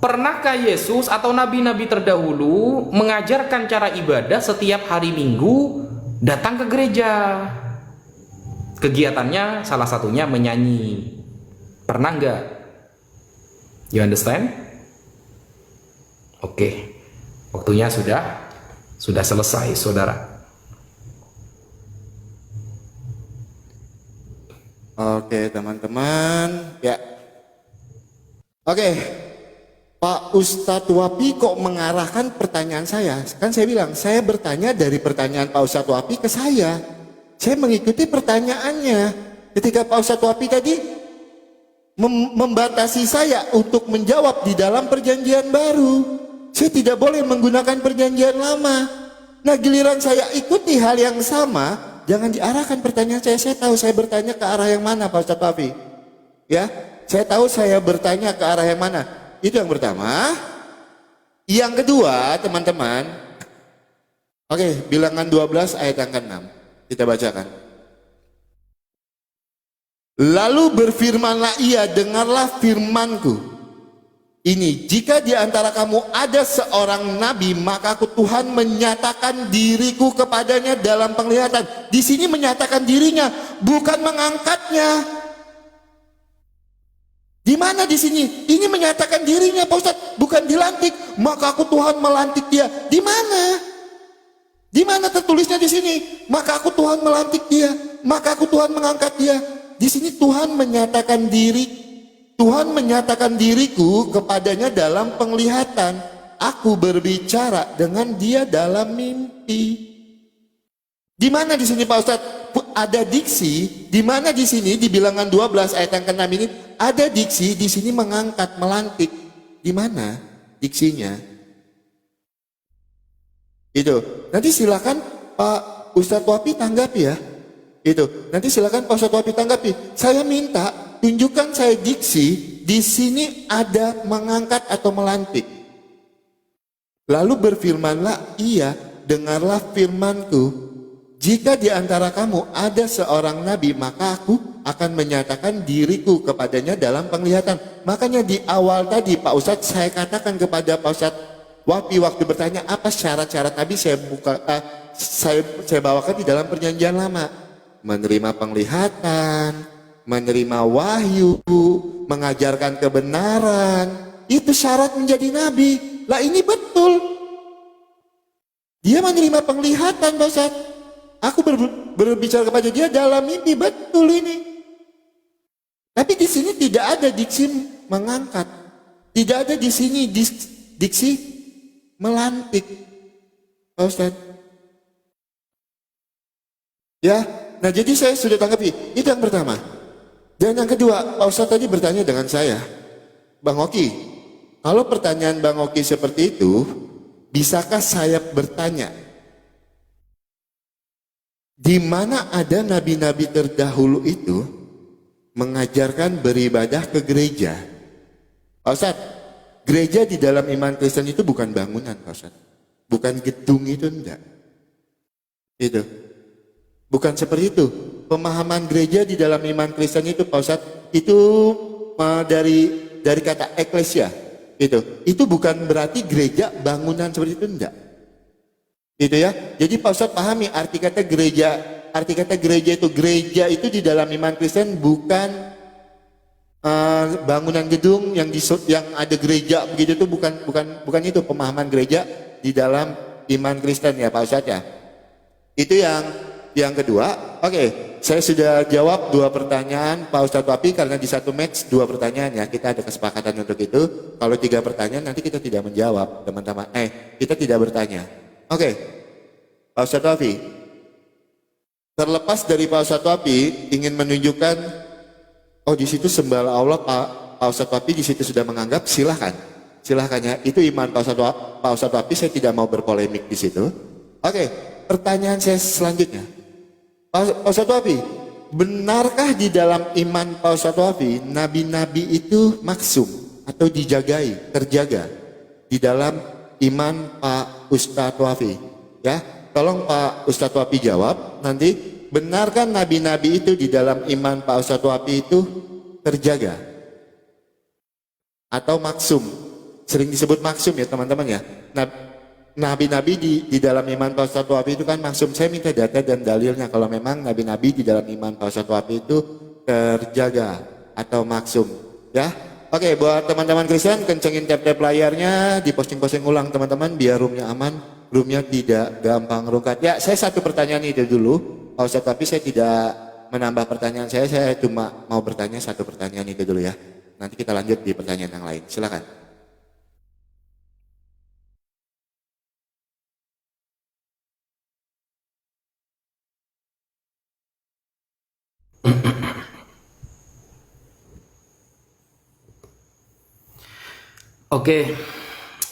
pernahkah Yesus atau nabi-nabi terdahulu mengajarkan cara ibadah setiap hari Minggu datang ke gereja? Kegiatannya salah satunya menyanyi. Pernah nggak? You understand? Oke, waktunya sudah selesai, saudara. Oke, teman-teman. Ya. Oke. Pak Ustadz Wapi kok mengarahkan pertanyaan saya? Kan saya bilang, saya bertanya dari pertanyaan Pak Ustadz Wapi ke saya. Saya mengikuti pertanyaannya. Ketika Pak Ustadz Wapi tadi membatasi saya untuk menjawab di dalam perjanjian baru. Saya tidak boleh menggunakan perjanjian lama. Nah, giliran saya ikuti hal yang sama, jangan diarahkan pertanyaan saya. Saya tahu saya bertanya ke arah yang mana, Pak Ustadz Wafi. Ya, saya tahu saya bertanya ke arah yang mana. Itu yang pertama. Yang kedua, teman-teman. Oke, bilangan 12 ayat yang ke-6. Kita bacakan. Lalu berfirmanlah ia, dengarlah firmanku. Ini, jika di antara kamu ada seorang nabi, maka aku Tuhan menyatakan diriku kepadanya dalam penglihatan. Di sini menyatakan dirinya, bukan mengangkatnya. Di mana di sini? Ini menyatakan dirinya, Pak Ustadz, bukan dilantik. Maka aku Tuhan melantik dia. Di mana? Di mana tertulisnya di sini? Maka aku Tuhan melantik dia. Maka aku Tuhan mengangkat dia. Di sini Tuhan menyatakan diri. Tuhan menyatakan diriku kepadanya dalam penglihatan. Aku berbicara dengan dia dalam mimpi. Di mana di sini Pak Ustadz? Ada diksi. Di mana di sini di bilangan 12 ayat yang ke-6 ini ada diksi di sini mengangkat, melantik. Di mana diksinya? Itu. Nanti silakan Pak Ustadz Wapi tanggapi ya. Itu. Nanti silakan Pak Ustadz Wapi tanggapi. Saya minta tunjukkan saya diksi, di sini ada mengangkat atau melantik. Lalu berfirmanlah ia, dengarlah firmanku. Jika di antara kamu ada seorang nabi, maka aku akan menyatakan diriku kepadanya dalam penglihatan. Makanya di awal tadi Pak Ustadz saya katakan kepada Pak Ustadz Wapi waktu bertanya apa syarat-syarat nabi, saya bawakan di dalam perjanjian lama. Menerima penglihatan, menerima wahyu, mengajarkan kebenaran, itu syarat menjadi nabi. Lah ini betul. Dia menerima penglihatan, Pak Ustadz. Aku berbicara kepada dia dalam mimpi, betul ini. Tapi di sini tidak ada diksi mengangkat. Tidak ada di sini diksi melantik, Pak Ustadz. Ya, nah jadi saya sudah tanggapi. Itu yang pertama. Dan yang kedua, Pak Ustadz tadi bertanya dengan saya, Bang Oki, kalau pertanyaan Bang Oki seperti itu, bisakah saya bertanya, di mana ada nabi-nabi terdahulu itu mengajarkan beribadah ke gereja? Pak Ustadz, gereja di dalam iman Kristen itu bukan bangunan, Pak Ustadz. Bukan gedung itu, enggak. Itu. Bukan seperti itu. Pemahaman gereja di dalam iman Kristen itu, Pak Ustadz, itu dari kata eklesia. Itu bukan berarti gereja bangunan seperti itu, enggak. Itu ya. Jadi Pak Ustadz pahami arti kata gereja. Arti kata gereja itu di dalam iman Kristen bukan bangunan gedung yang ada gereja begitu, itu bukan itu pemahaman gereja di dalam iman Kristen ya Pak Ustadz ya. Itu yang kedua. Oke, saya sudah jawab 2 pertanyaan Pak Ustadz Wapi karena di satu match 2 pertanyaan ya. Kita ada kesepakatan untuk itu. Kalau 3 pertanyaan nanti kita tidak menjawab, teman-teman. Kita tidak bertanya. Oke, Pak Ustadz Wafi, terlepas dari Pak Ustadz Wafi ingin menunjukkan, oh di situ sembah Allah, Pak Ustadz Wafi di situ sudah menganggap, silahkan ya, itu iman Pak Ustadz Wafi, saya tidak mau berpolemik di situ. Oke, pertanyaan saya selanjutnya, Pak Ustadz Wafi, benarkah di dalam iman Pak Ustadz Wafi nabi-nabi itu maksum atau terjaga di dalam iman Pak Ustadz Wafi? Ya, tolong Pak Ustadz Wafi jawab nanti. Benarkah nabi-nabi itu di dalam iman Pak Ustadz Wafi itu terjaga atau maksum? Sering disebut maksum ya teman-teman ya. Nabi-nabi di dalam iman Pak Ustadz Wafi itu kan maksum. Saya minta data dan dalilnya kalau memang nabi-nabi di dalam iman Pak Ustadz Wafi itu terjaga atau maksum. Ya, Oke, buat teman-teman Kristen, kencengin tap-tap layarnya, diposting-posting ulang teman-teman, biar roomnya aman, roomnya tidak gampang rungkat. Ya, saya satu pertanyaan itu dulu, Pak Ustadz, tapi saya tidak menambah pertanyaan saya cuma mau bertanya satu pertanyaan itu dulu ya. Nanti kita lanjut di pertanyaan yang lain, silakan. Oke,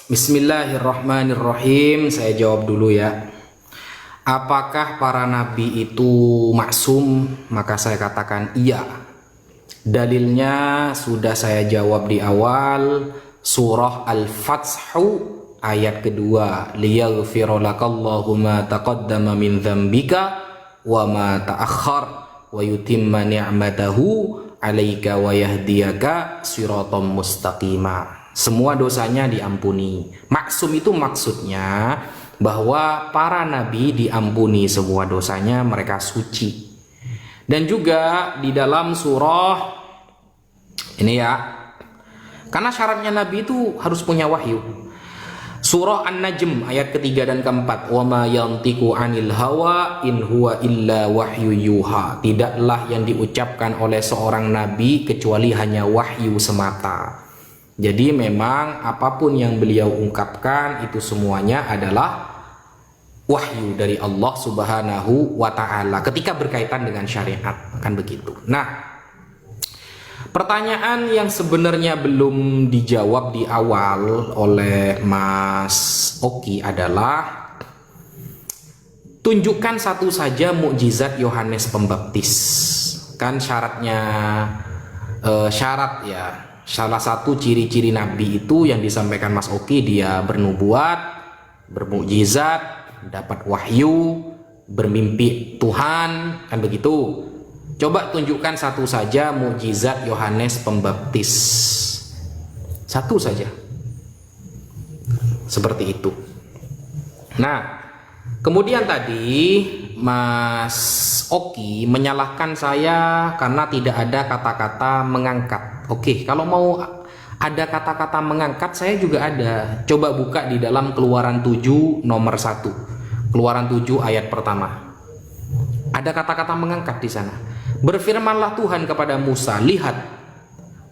Bismillahirrahmanirrahim. Saya jawab dulu ya. Apakah para nabi itu maksum? Maka saya katakan iya. Dalilnya sudah saya jawab di awal, surah Al-Fathu ayat kedua, liyaghfira lakallahu ma taqaddama min dzambika wa ma ta'akhkhar wa yutimma ni'matahu 'alaika wa yahdiyaka siratal mustaqima. Semua dosanya diampuni. Maksum itu maksudnya bahwa para nabi diampuni semua dosanya, mereka suci. Dan juga di dalam surah ini ya, karena syaratnya nabi itu harus punya wahyu. Surah An-Najm ayat ketiga dan keempat, wa ma yantiqu 'anil hawa in huwa illa wahyu yuha. Tidaklah yang diucapkan oleh seorang nabi kecuali hanya wahyu semata. Jadi memang apapun yang beliau ungkapkan itu semuanya adalah wahyu dari Allah Subhanahu wa ta'ala ketika berkaitan dengan syariat, kan begitu. Nah, pertanyaan yang sebenarnya belum dijawab di awal oleh Mas Oki adalah, tunjukkan satu saja mukjizat Yohanes Pembaptis. Kan syaratnya syarat ya, salah satu ciri-ciri nabi itu yang disampaikan Mas Oki, dia bernubuat, bermukjizat, dapat wahyu, bermimpi Tuhan, kan begitu. Coba tunjukkan satu saja mukjizat Yohanes Pembaptis. Satu saja. Seperti itu. Nah, kemudian tadi Mas Oki menyalahkan saya karena tidak ada kata-kata mengangkat. Oke, kalau mau ada kata-kata mengangkat, saya juga ada. Coba buka di dalam Keluaran 7 nomor 1. Keluaran 7 ayat pertama. Ada kata-kata mengangkat di sana. Berfirmanlah Tuhan kepada Musa, lihat,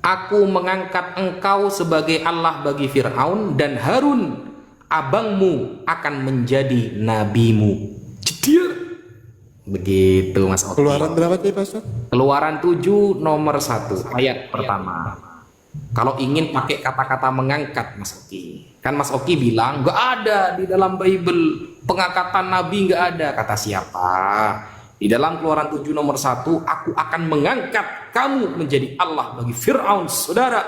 aku mengangkat engkau sebagai Allah bagi Fir'aun, dan Harun abangmu akan menjadi nabimu. Cedir. Begitu Mas Oki. Keluaran berapa tadi Pak Ustaz? Keluaran 7 nomor 1 ayat pertama. Kalau ingin pakai kata-kata mengangkat Mas Oki, kan Mas Oki bilang gak ada di dalam Bible pengangkatan nabi, gak ada. Kata siapa? Di dalam Keluaran 7 nomor 1, aku akan mengangkat kamu menjadi Allah bagi Fir'aun saudara,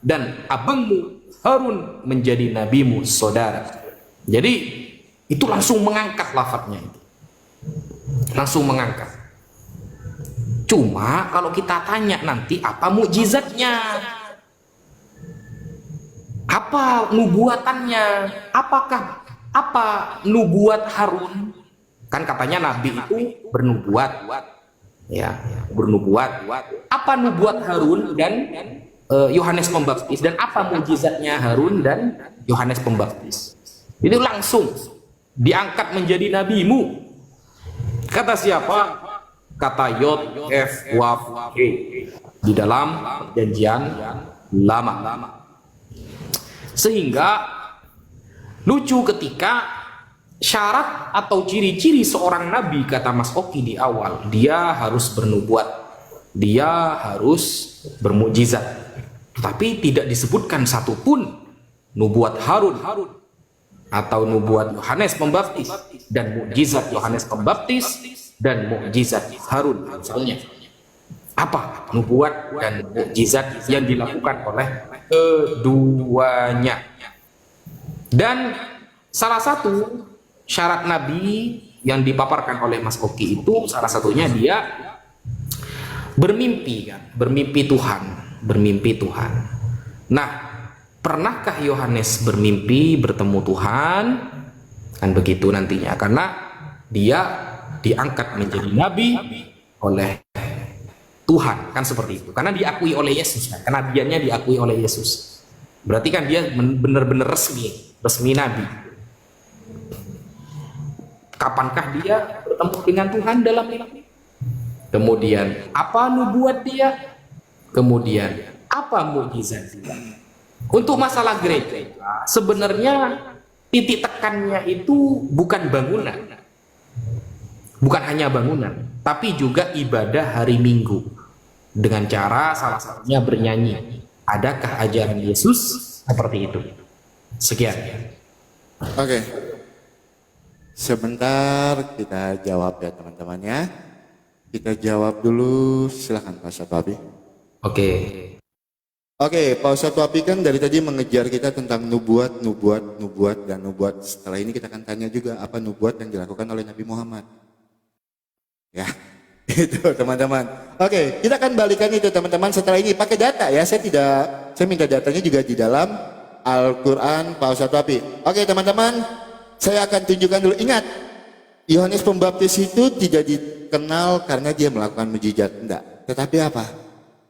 dan abangmu Harun menjadi nabimu saudara. Jadi itu langsung mengangkat lafadznya itu. Langsung mengangkat. Cuma kalau kita tanya nanti apa mukjizatnya, apa nubuatannya, apa nubuat Harun? Kan katanya nabi itu bernubuat, ya, bernubuat. Apa nubuat Harun dan Yohanes Pembaptis, dan apa mukjizatnya Harun dan Yohanes Pembaptis? Itu langsung diangkat menjadi nabimu. Kata siapa? Kata Yod F Waf He di dalam perjanjian lama. Sehingga lucu ketika syarat atau ciri-ciri seorang nabi, kata Mas Oki di awal, dia harus bernubuat, dia harus bermukjizat, tapi tidak disebutkan satupun nubuat Harun atau nubuat Yohanes Pembaptis dan mukjizat Yohanes Pembaptis dan mukjizat Harun. Misalnya apa nubuat dan mukjizat yang dilakukan oleh keduanya. Dan salah satu syarat nabi yang dipaparkan oleh Mas Oki itu salah satunya dia bermimpi, kan, bermimpi Tuhan. Nah, pernahkah Yohanes bermimpi bertemu Tuhan? Kan begitu nantinya, karena dia diangkat menjadi nabi oleh Tuhan, kan seperti itu. Karena diakui oleh Yesus, kan? Kenabiannya diakui oleh Yesus. Berarti kan dia benar-benar resmi nabi. Kapankah dia bertemu dengan Tuhan dalam mimpi? Kemudian apa nubuat dia? Kemudian apa mukjizat dia? Untuk masalah gereja, sebenarnya titik tekannya itu bukan bangunan, bukan hanya bangunan, tapi juga ibadah hari Minggu dengan cara salah satunya bernyanyi. Adakah ajaran Yesus seperti itu? Sekian. Oke. Sebentar kita jawab ya teman-teman ya. Kita jawab dulu, silakan Pak Ustadz Wabi. Oke. Oke, Pak Ustadz Wabi kan dari tadi mengejar kita tentang nubuat. Setelah ini kita akan tanya juga apa nubuat yang dilakukan oleh Nabi Muhammad. Ya, itu teman-teman. Oke, kita akan balikan itu teman-teman setelah ini pakai data ya. Saya minta datanya juga di dalam Al-Quran Pak Ustadz Wabi. Oke teman-teman, saya akan tunjukkan dulu. Ingat, Yohanes Pembaptis itu tidak dikenal karena dia melakukan mujizat, enggak. Tetapi apa?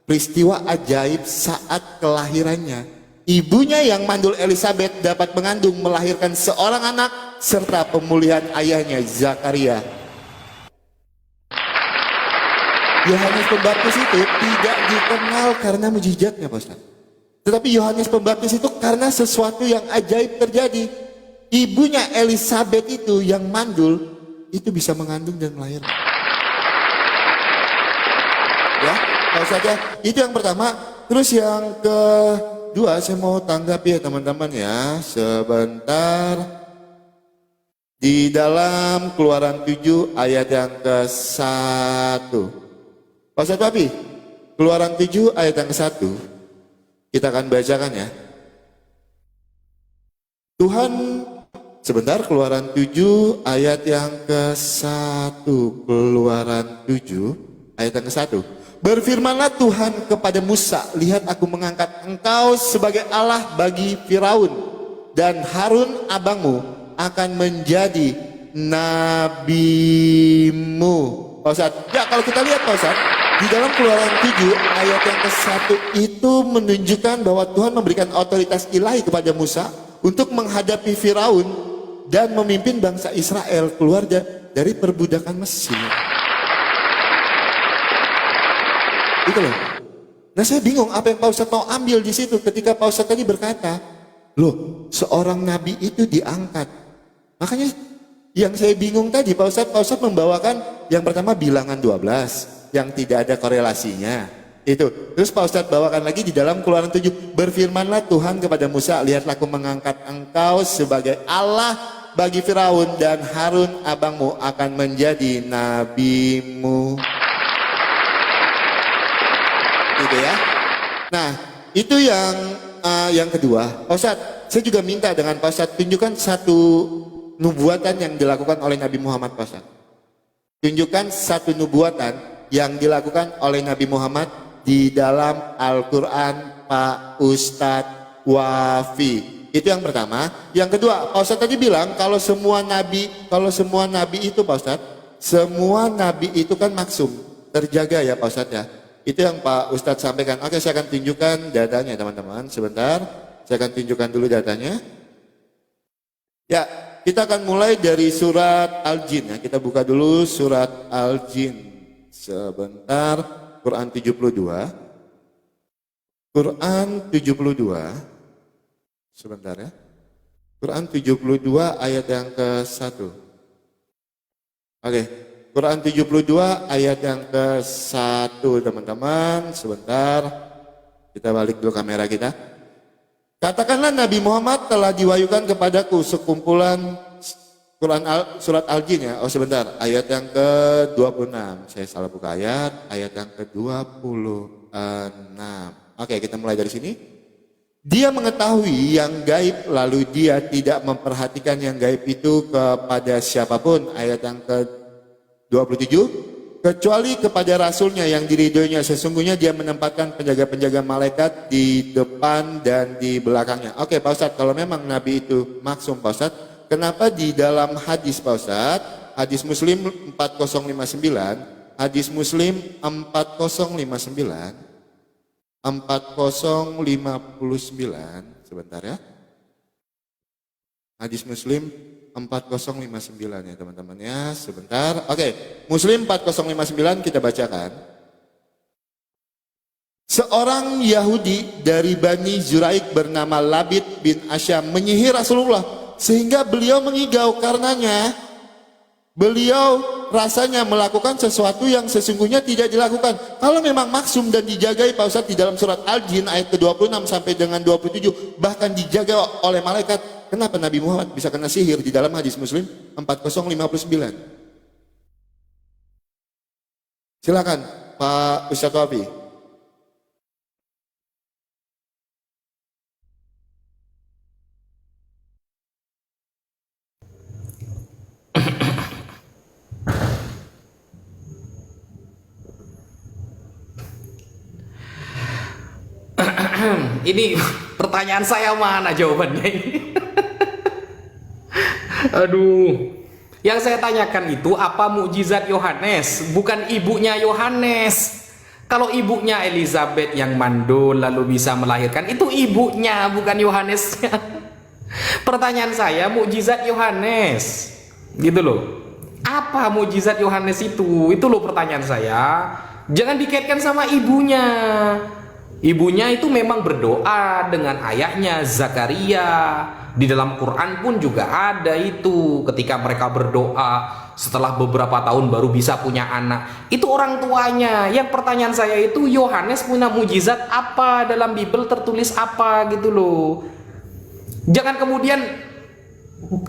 Peristiwa ajaib saat kelahirannya. Ibunya yang mandul Elizabeth dapat mengandung melahirkan seorang anak serta pemulihan ayahnya Zakaria. Yohanes Pembaptis itu tidak dikenal karena mujizatnya, Pak Ustaz. Tetapi Yohanes Pembaptis itu karena sesuatu yang ajaib terjadi. Ibunya Elizabeth itu yang mandul itu bisa mengandung dan melahirkan. Ya, Pak Ustaz ya. Itu yang pertama. Terus yang kedua saya mau tanggapi ya teman-teman ya. Sebentar. Di dalam Keluaran 7 ayat yang ke-1. Pak Ustaz Wabi, Keluaran 7 ayat yang ke-1. Kita akan bacakan ya. Tuhan, sebentar, Keluaran 7 ayat yang ke-1. Keluaran 7 ayat yang ke-1. Berfirmanlah Tuhan kepada Musa, lihat aku mengangkat engkau sebagai Allah bagi Firaun, dan Harun abangmu akan menjadi nabimu. Pak Ustaz, ya kalau kita lihat Pak Ustaz, di dalam Keluaran 7 ayat yang ke-1 itu menunjukkan bahwa Tuhan memberikan otoritas ilahi kepada Musa untuk menghadapi Firaun dan memimpin bangsa Israel keluar dari perbudakan Mesir. Itu loh. Nah saya bingung apa yang Pak Ustadz mau ambil di situ ketika Pak Ustadz tadi berkata, loh seorang nabi itu diangkat. Makanya yang saya bingung tadi Pak Ustadz membawakan yang pertama bilangan 12 yang tidak ada korelasinya. Itu. Terus Pak Ustadz bawakan lagi di dalam Keluaran 7, berfirmanlah Tuhan kepada Musa, lihatlah aku mengangkat engkau sebagai Allah bagi Firaun, dan Harun abangmu akan menjadi nabimu. Gitu ya. Nah, itu yang kedua. Pak Ustadz, saya juga minta dengan Pak Ustadz tunjukkan satu nubuatan yang dilakukan oleh Nabi Muhammad, Pak Ustadz. Tunjukkan satu nubuatan yang dilakukan oleh Nabi Muhammad di dalam Al-Quran, Pak Ustadz Wafi. Itu yang pertama. Yang kedua, Pak Ustadz tadi bilang kalau semua nabi itu Pak Ustadz, semua nabi itu kan maksum, terjaga ya Pak Ustadz ya. Itu yang Pak Ustadz sampaikan. Oke, saya akan tunjukkan datanya teman-teman. Sebentar, saya akan tunjukkan dulu datanya. Ya, kita akan mulai dari surat Al-Jin ya. Kita buka dulu surat Al-Jin. Sebentar, Quran 72. Quran 72. Sebentar ya. Quran 72 ayat yang ke-1. Oke. Quran 72 ayat yang ke-1 teman-teman. Sebentar. Kita balik dulu kamera kita. Katakanlah Nabi Muhammad telah diwahyukan kepadaku sekumpulan surat Al-Jin ya. Oh sebentar, ayat yang ke-26. Saya salah buka ayat yang ke-26. Oke, kita mulai dari sini. Dia mengetahui yang gaib, lalu dia tidak memperhatikan yang gaib itu kepada siapapun. Ayat yang ke-27. Kecuali kepada rasulnya yang diridhoinya, sesungguhnya dia menempatkan penjaga-penjaga malaikat di depan dan di belakangnya. Oke Pak Ustadz, kalau memang Nabi itu maksum Pak Ustadz, kenapa di dalam hadis Pak Ustadz, hadis Muslim 4059, hadis Muslim 4059. 4059, sebentar ya. Hadis Muslim 4059 ya teman-teman ya, sebentar. Oke, Muslim 4059 kita bacakan. Seorang Yahudi dari Bani Zuraik bernama Labid bin Asyam menyihir Rasulullah sehingga beliau mengigau karenanya. Beliau rasanya melakukan sesuatu yang sesungguhnya tidak dilakukan. Kalau memang maksum dan dijagai Pak Ustadz di dalam surat Al-Jin ayat ke-26 sampai dengan 27 bahkan dijaga oleh malaikat, kenapa Nabi Muhammad bisa kena sihir di dalam hadis Muslim 4059? Silakan Pak Ustadz Wafi. Ini pertanyaan saya mana jawabannya ini? Aduh. Yang saya tanyakan itu apa mukjizat Yohanes, bukan ibunya Yohanes. Kalau ibunya Elizabeth yang mandul lalu bisa melahirkan, itu ibunya bukan Yohanesnya. Pertanyaan saya mukjizat Yohanes. Gitu loh. Apa mukjizat Yohanes itu? Itu loh pertanyaan saya. Jangan dikaitkan sama ibunya. Ibunya itu memang berdoa dengan ayahnya Zakaria. Di dalam Quran pun juga ada itu. Ketika mereka berdoa setelah beberapa tahun baru bisa punya anak. Itu orang tuanya. Yang pertanyaan saya itu, Yohanes punya mujizat apa? Dalam Bible tertulis apa gitu loh. Jangan kemudian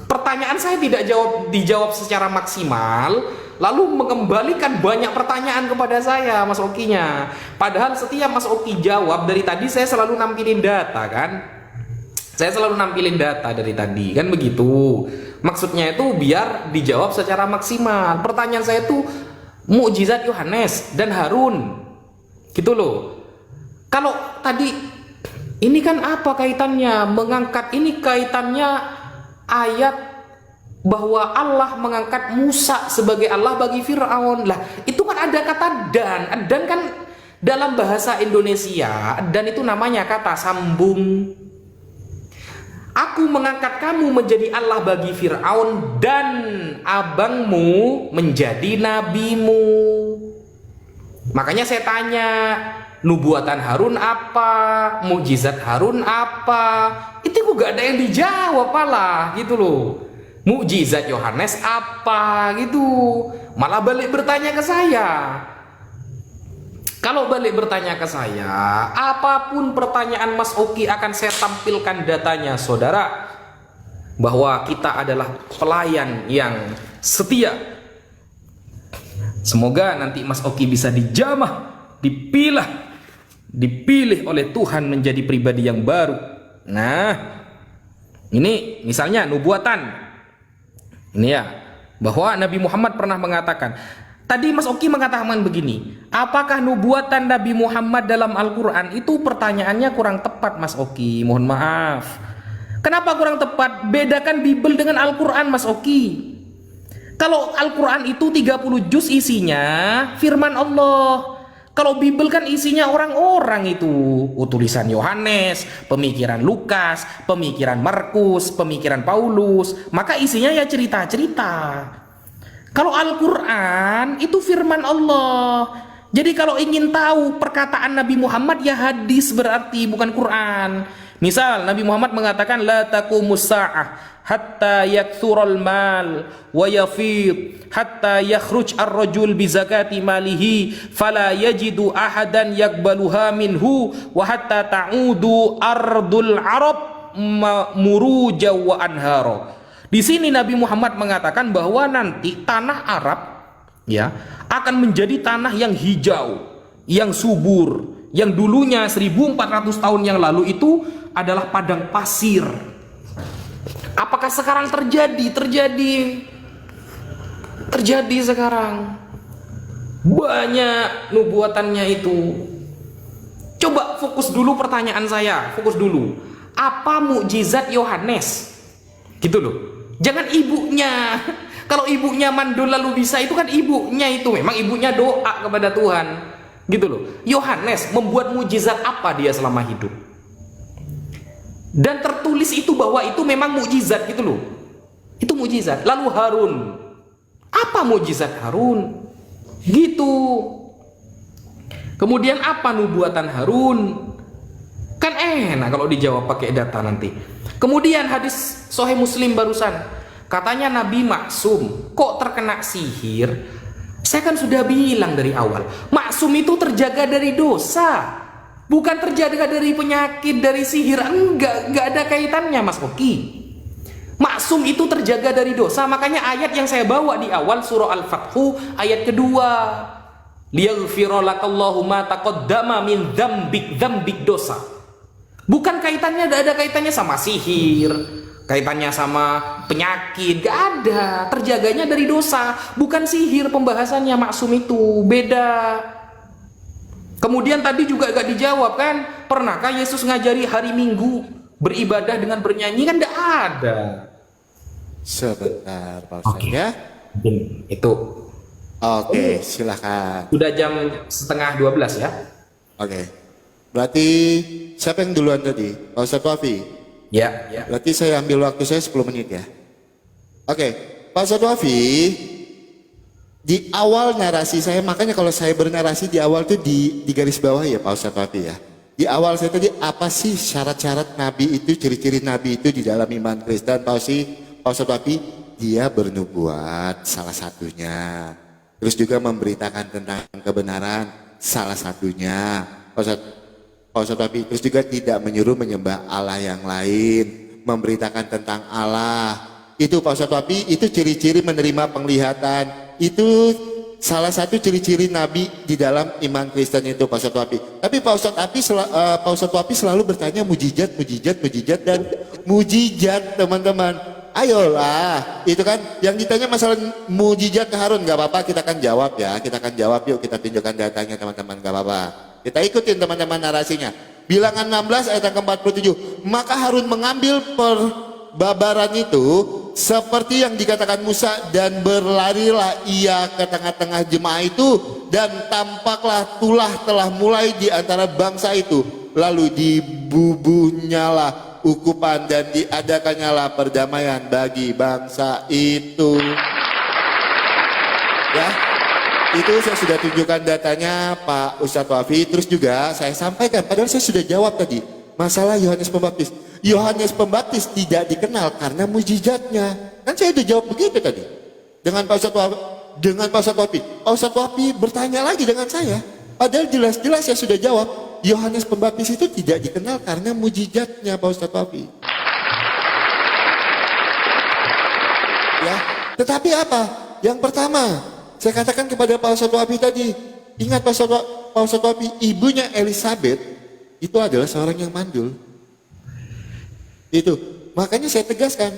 pertanyaan saya tidak dijawab secara maksimal, lalu mengembalikan banyak pertanyaan kepada saya, Mas Okinya. Padahal setiap Mas Oki jawab dari tadi saya selalu nampilin data kan. Saya selalu nampilin data dari tadi kan begitu. Maksudnya itu biar dijawab secara maksimal. Pertanyaan saya itu mukjizat Yohanes dan Harun. Gitu loh. Kalau tadi ini kan apa kaitannya mengangkat, ini kaitannya ayat bahwa Allah mengangkat Musa sebagai Allah bagi Fir'aun. Lah, itu kan ada kata dan. Dan kan dalam bahasa Indonesia, dan itu namanya kata sambung. Aku mengangkat kamu menjadi Allah bagi Fir'aun dan abangmu menjadi nabimu. Makanya saya tanya, nubuatan Harun apa? Mukjizat Harun apa? Itu gak ada yang dijawab malah gitu loh. Mukjizat Yohanes apa gitu. Malah balik bertanya ke saya. Kalau balik bertanya ke saya, apapun pertanyaan Mas Oki akan saya tampilkan datanya, saudara. Bahwa kita adalah pelayan yang setia. Semoga nanti Mas Oki bisa dijamah, dipilih oleh Tuhan menjadi pribadi yang baru. Nah, ini misalnya nubuatan. Ini ya, bahwa Nabi Muhammad pernah mengatakan. Tadi Mas Oki mengatakan begini, apakah nubuatan Nabi Muhammad dalam Al-Quran? Itu pertanyaannya kurang tepat Mas Oki, mohon maaf. Kenapa kurang tepat? Bedakan Bible dengan Al-Quran Mas Oki. Kalau Al-Quran itu 30 juz isinya firman Allah. Kalau Bible kan isinya orang-orang itu. Tulisan Yohanes, pemikiran Lukas, pemikiran Markus, pemikiran Paulus. Maka isinya ya cerita-cerita. Kalau Al-Quran itu firman Allah. Jadi kalau ingin tahu perkataan Nabi Muhammad ya hadis berarti bukan Quran. Misal Nabi Muhammad mengatakan la taqumus sa'ah hatta yakthural mal wa yafid hatta yakhruj ar-rajul bi zakati malihi fala yajidu ahadan yakbaluha minhu wa hatta ta'udu ardul arab muruja wa anhara. Di sini Nabi Muhammad mengatakan bahwa nanti tanah Arab ya akan menjadi tanah yang hijau, yang subur, yang dulunya 1400 tahun yang lalu itu adalah padang pasir. Apakah sekarang terjadi? Terjadi sekarang. Banyak nubuatannya itu. Coba fokus dulu pertanyaan saya, fokus dulu. Apa mukjizat Yohanes? Gitu loh. Jangan ibunya. Kalau ibunya mandul lalu bisa, itu kan ibunya itu memang ibunya doa kepada Tuhan. Gitu loh. Yohanes membuat mujizat apa dia selama hidup? Dan tertulis itu bahwa itu memang mujizat gitu loh. Itu mujizat. Lalu Harun, apa mujizat Harun? Gitu. Kemudian apa nubuatan Harun? Kan enak kalau dijawab pakai data nanti. Kemudian hadis Sahih Muslim barusan, katanya Nabi maksum, kok terkena sihir? Saya kan sudah bilang dari awal, maksum itu terjaga dari dosa, bukan terjaga dari penyakit, dari sihir. Enggak ada kaitannya Mas Oki. Maksum itu terjaga dari dosa. Makanya ayat yang saya bawa di awal surah Al-Fathu ayat kedua, liyaghfira lakallahu ma taqaddama min dzambik dosa. Bukan kaitannya, tidak ada kaitannya sama sihir, kaitannya sama penyakit, gak ada. Terjaganya dari dosa, bukan sihir pembahasannya. Maksum itu beda. Kemudian tadi juga gak dijawab kan, pernahkah Yesus ngajari hari Minggu beribadah dengan bernyanyi? Kan gak ada. Sebentar Pak Ustaz ya. Itu Oke, silakan. sudah jam 11:30 ya. Oke. Berarti siapa yang duluan tadi? Pak Ustaz Wafi. Ya. Berarti saya ambil waktu saya 10 menit ya. Oke, Pak Ustaz Wafi, di awal narasi saya, makanya kalau saya bernarasi di awal tuh di garis bawah ya Pak Ustaz Wafi ya. Di awal saya tadi, apa sih syarat-syarat Nabi itu, ciri-ciri Nabi itu di dalam iman Kristen? Pak Ustaz Wafi, dia bernubuat salah satunya. Terus juga memberitakan tentang kebenaran salah satunya. Pak Ustaz Wafi, terus juga tidak menyuruh menyembah Allah yang lain, memberitakan tentang Allah. Itu Pak Ustaz Wafi, itu ciri-ciri menerima penglihatan. Itu salah satu ciri-ciri Nabi di dalam iman Kristen itu Pak Ustaz Wafi. Tapi Pak Ustaz Wafi selalu bertanya mujizat dan mujizat teman-teman. Ayolah, itu kan yang ditanya masalah mujizat ke Harun, gak apa-apa, kita akan jawab ya. Kita akan jawab, yuk kita tunjukkan datanya teman-teman, gak apa-apa. Kita ikutin teman-teman narasinya. Bilangan 16 ayat yang ke-47. Maka Harun mengambil perbabaran itu seperti yang dikatakan Musa, dan berlarilah ia ke tengah-tengah jemaah itu, dan tampaklah tulah telah mulai di antara bangsa itu. Lalu dibubuhnyalah ukupan dan diadakannya perdamaian bagi bangsa itu. Ya, itu saya sudah tunjukkan datanya Pak Ustadz Wafi. Terus juga saya sampaikan, padahal saya sudah jawab tadi, masalah Yohanes Pembaptis. Yohanes Pembaptis tidak dikenal karena mujizatnya. Kan saya sudah jawab begitu tadi dengan Pak Ustadz Wafi. Pak Ustadz Wafi bertanya lagi dengan saya, padahal jelas-jelas saya sudah jawab. Yohanes Pembaptis itu tidak dikenal karena mujizatnya Pak Ustadz Wafi. Ya, tetapi apa? Yang pertama, saya katakan kepada Pak Ustadz Wafi tadi, ingat Pak Ustadz Wafi, ibunya Elizabeth itu adalah seorang yang mandul. Itu, makanya saya tegaskan,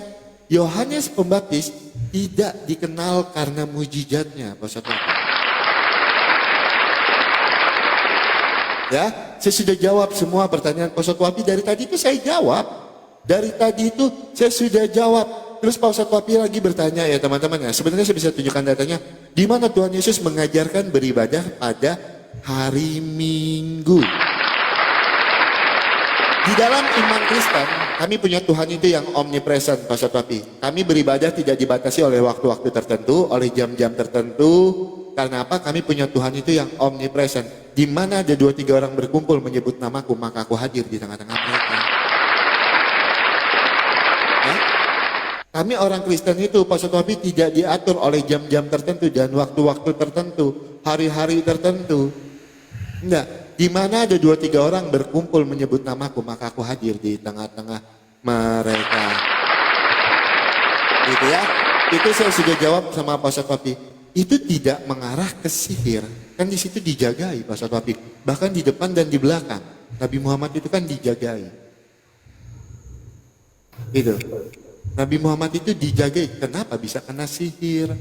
Yohanes Pembaptis tidak dikenal karena mujizatnya Pak Ustadz Wafi. Ya, saya sudah jawab semua pertanyaan Pak Ustadz Wafi. Dari tadi itu saya jawab. Dari tadi itu saya sudah jawab. Terus Pak Ustadz Wafi lagi bertanya ya teman-teman ya. Sebenarnya saya bisa tunjukkan datanya. Di mana Tuhan Yesus mengajarkan beribadah pada hari Minggu. Di dalam iman Kristen, kami punya Tuhan itu yang omnipresent Pak Ustadz Wafi. Kami beribadah tidak dibatasi oleh waktu-waktu tertentu, oleh jam-jam tertentu. Karena apa? Kami punya Tuhan itu yang omnipresent. Di mana ada 2-3 orang berkumpul menyebut namaku, maka aku hadir di tengah-tengah mereka. Ya? Kami orang Kristen itu, Pak Ustadz Wafi, tidak diatur oleh jam-jam tertentu dan waktu-waktu tertentu, hari-hari tertentu. Enggak. Di mana ada 2-3 orang berkumpul menyebut namaku, maka aku hadir di tengah-tengah mereka. Gitu ya. Itu saya sudah jawab sama Pak Ustadz Wafi. Itu tidak mengarah ke sihir. Kan di situ dijagai Pak Ustadz Wafi. Bahkan di depan dan di belakang. Nabi Muhammad itu kan dijagai. Itu. Nabi Muhammad itu dijagai. Kenapa bisa kena sihir?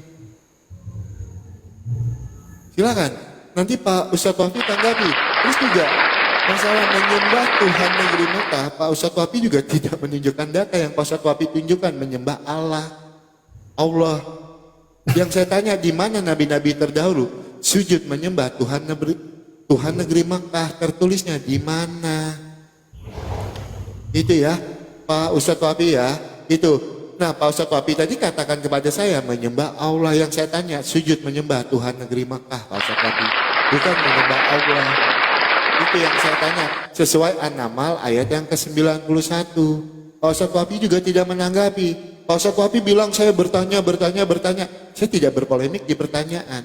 Silakan. Nanti Pak Ustadz Wafi tanggapi. Terus juga masalah menyembah Tuhan negeri Mekah, Pak Ustadz Wafi juga tidak menunjukkan data yang Pak Ustadz Wafi tunjukkan, menyembah Allah. Yang saya tanya, di mana nabi-nabi terdahulu sujud menyembah Tuhan negeri Makkah, tertulisnya di mana? Itu ya, Pak Ustadz Wapi ya, itu. Nah, Pak Ustadz Wapi tadi katakan kepada saya menyembah Allah. Yang saya tanya, sujud menyembah Tuhan negeri Makkah, Pak Ustadz Wapi, bukan menyembah Allah. Itu yang saya tanya, sesuai An-Naml ayat yang ke-91. Pak Ustadz Wapi juga tidak menanggapi. Pak Ustadz Wapi bilang saya bertanya. Saya tidak berpolemik di pertanyaan.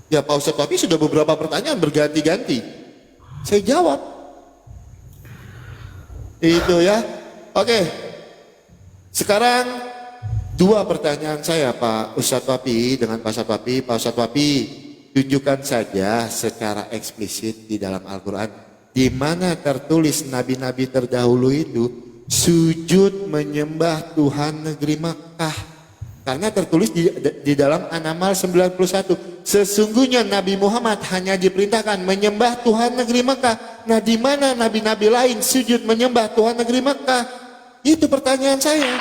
Ya, Pak Ustadz Wapi sudah beberapa pertanyaan berganti-ganti. Saya jawab. Itu ya. Oke. Sekarang dua pertanyaan saya Pak Ustadz Wapi dengan Pak Ustadz Wapi. Pak Ustadz Wapi, tunjukkan saja secara eksplisit di dalam Al-Quran di mana tertulis nabi-nabi terdahulu itu sujud menyembah Tuhan negeri Makkah. Karena tertulis di dalam An-Naml 91. Sesungguhnya Nabi Muhammad hanya diperintahkan menyembah Tuhan negeri Makkah. Nah, di mana nabi-nabi lain sujud menyembah Tuhan negeri Makkah? Itu pertanyaan saya.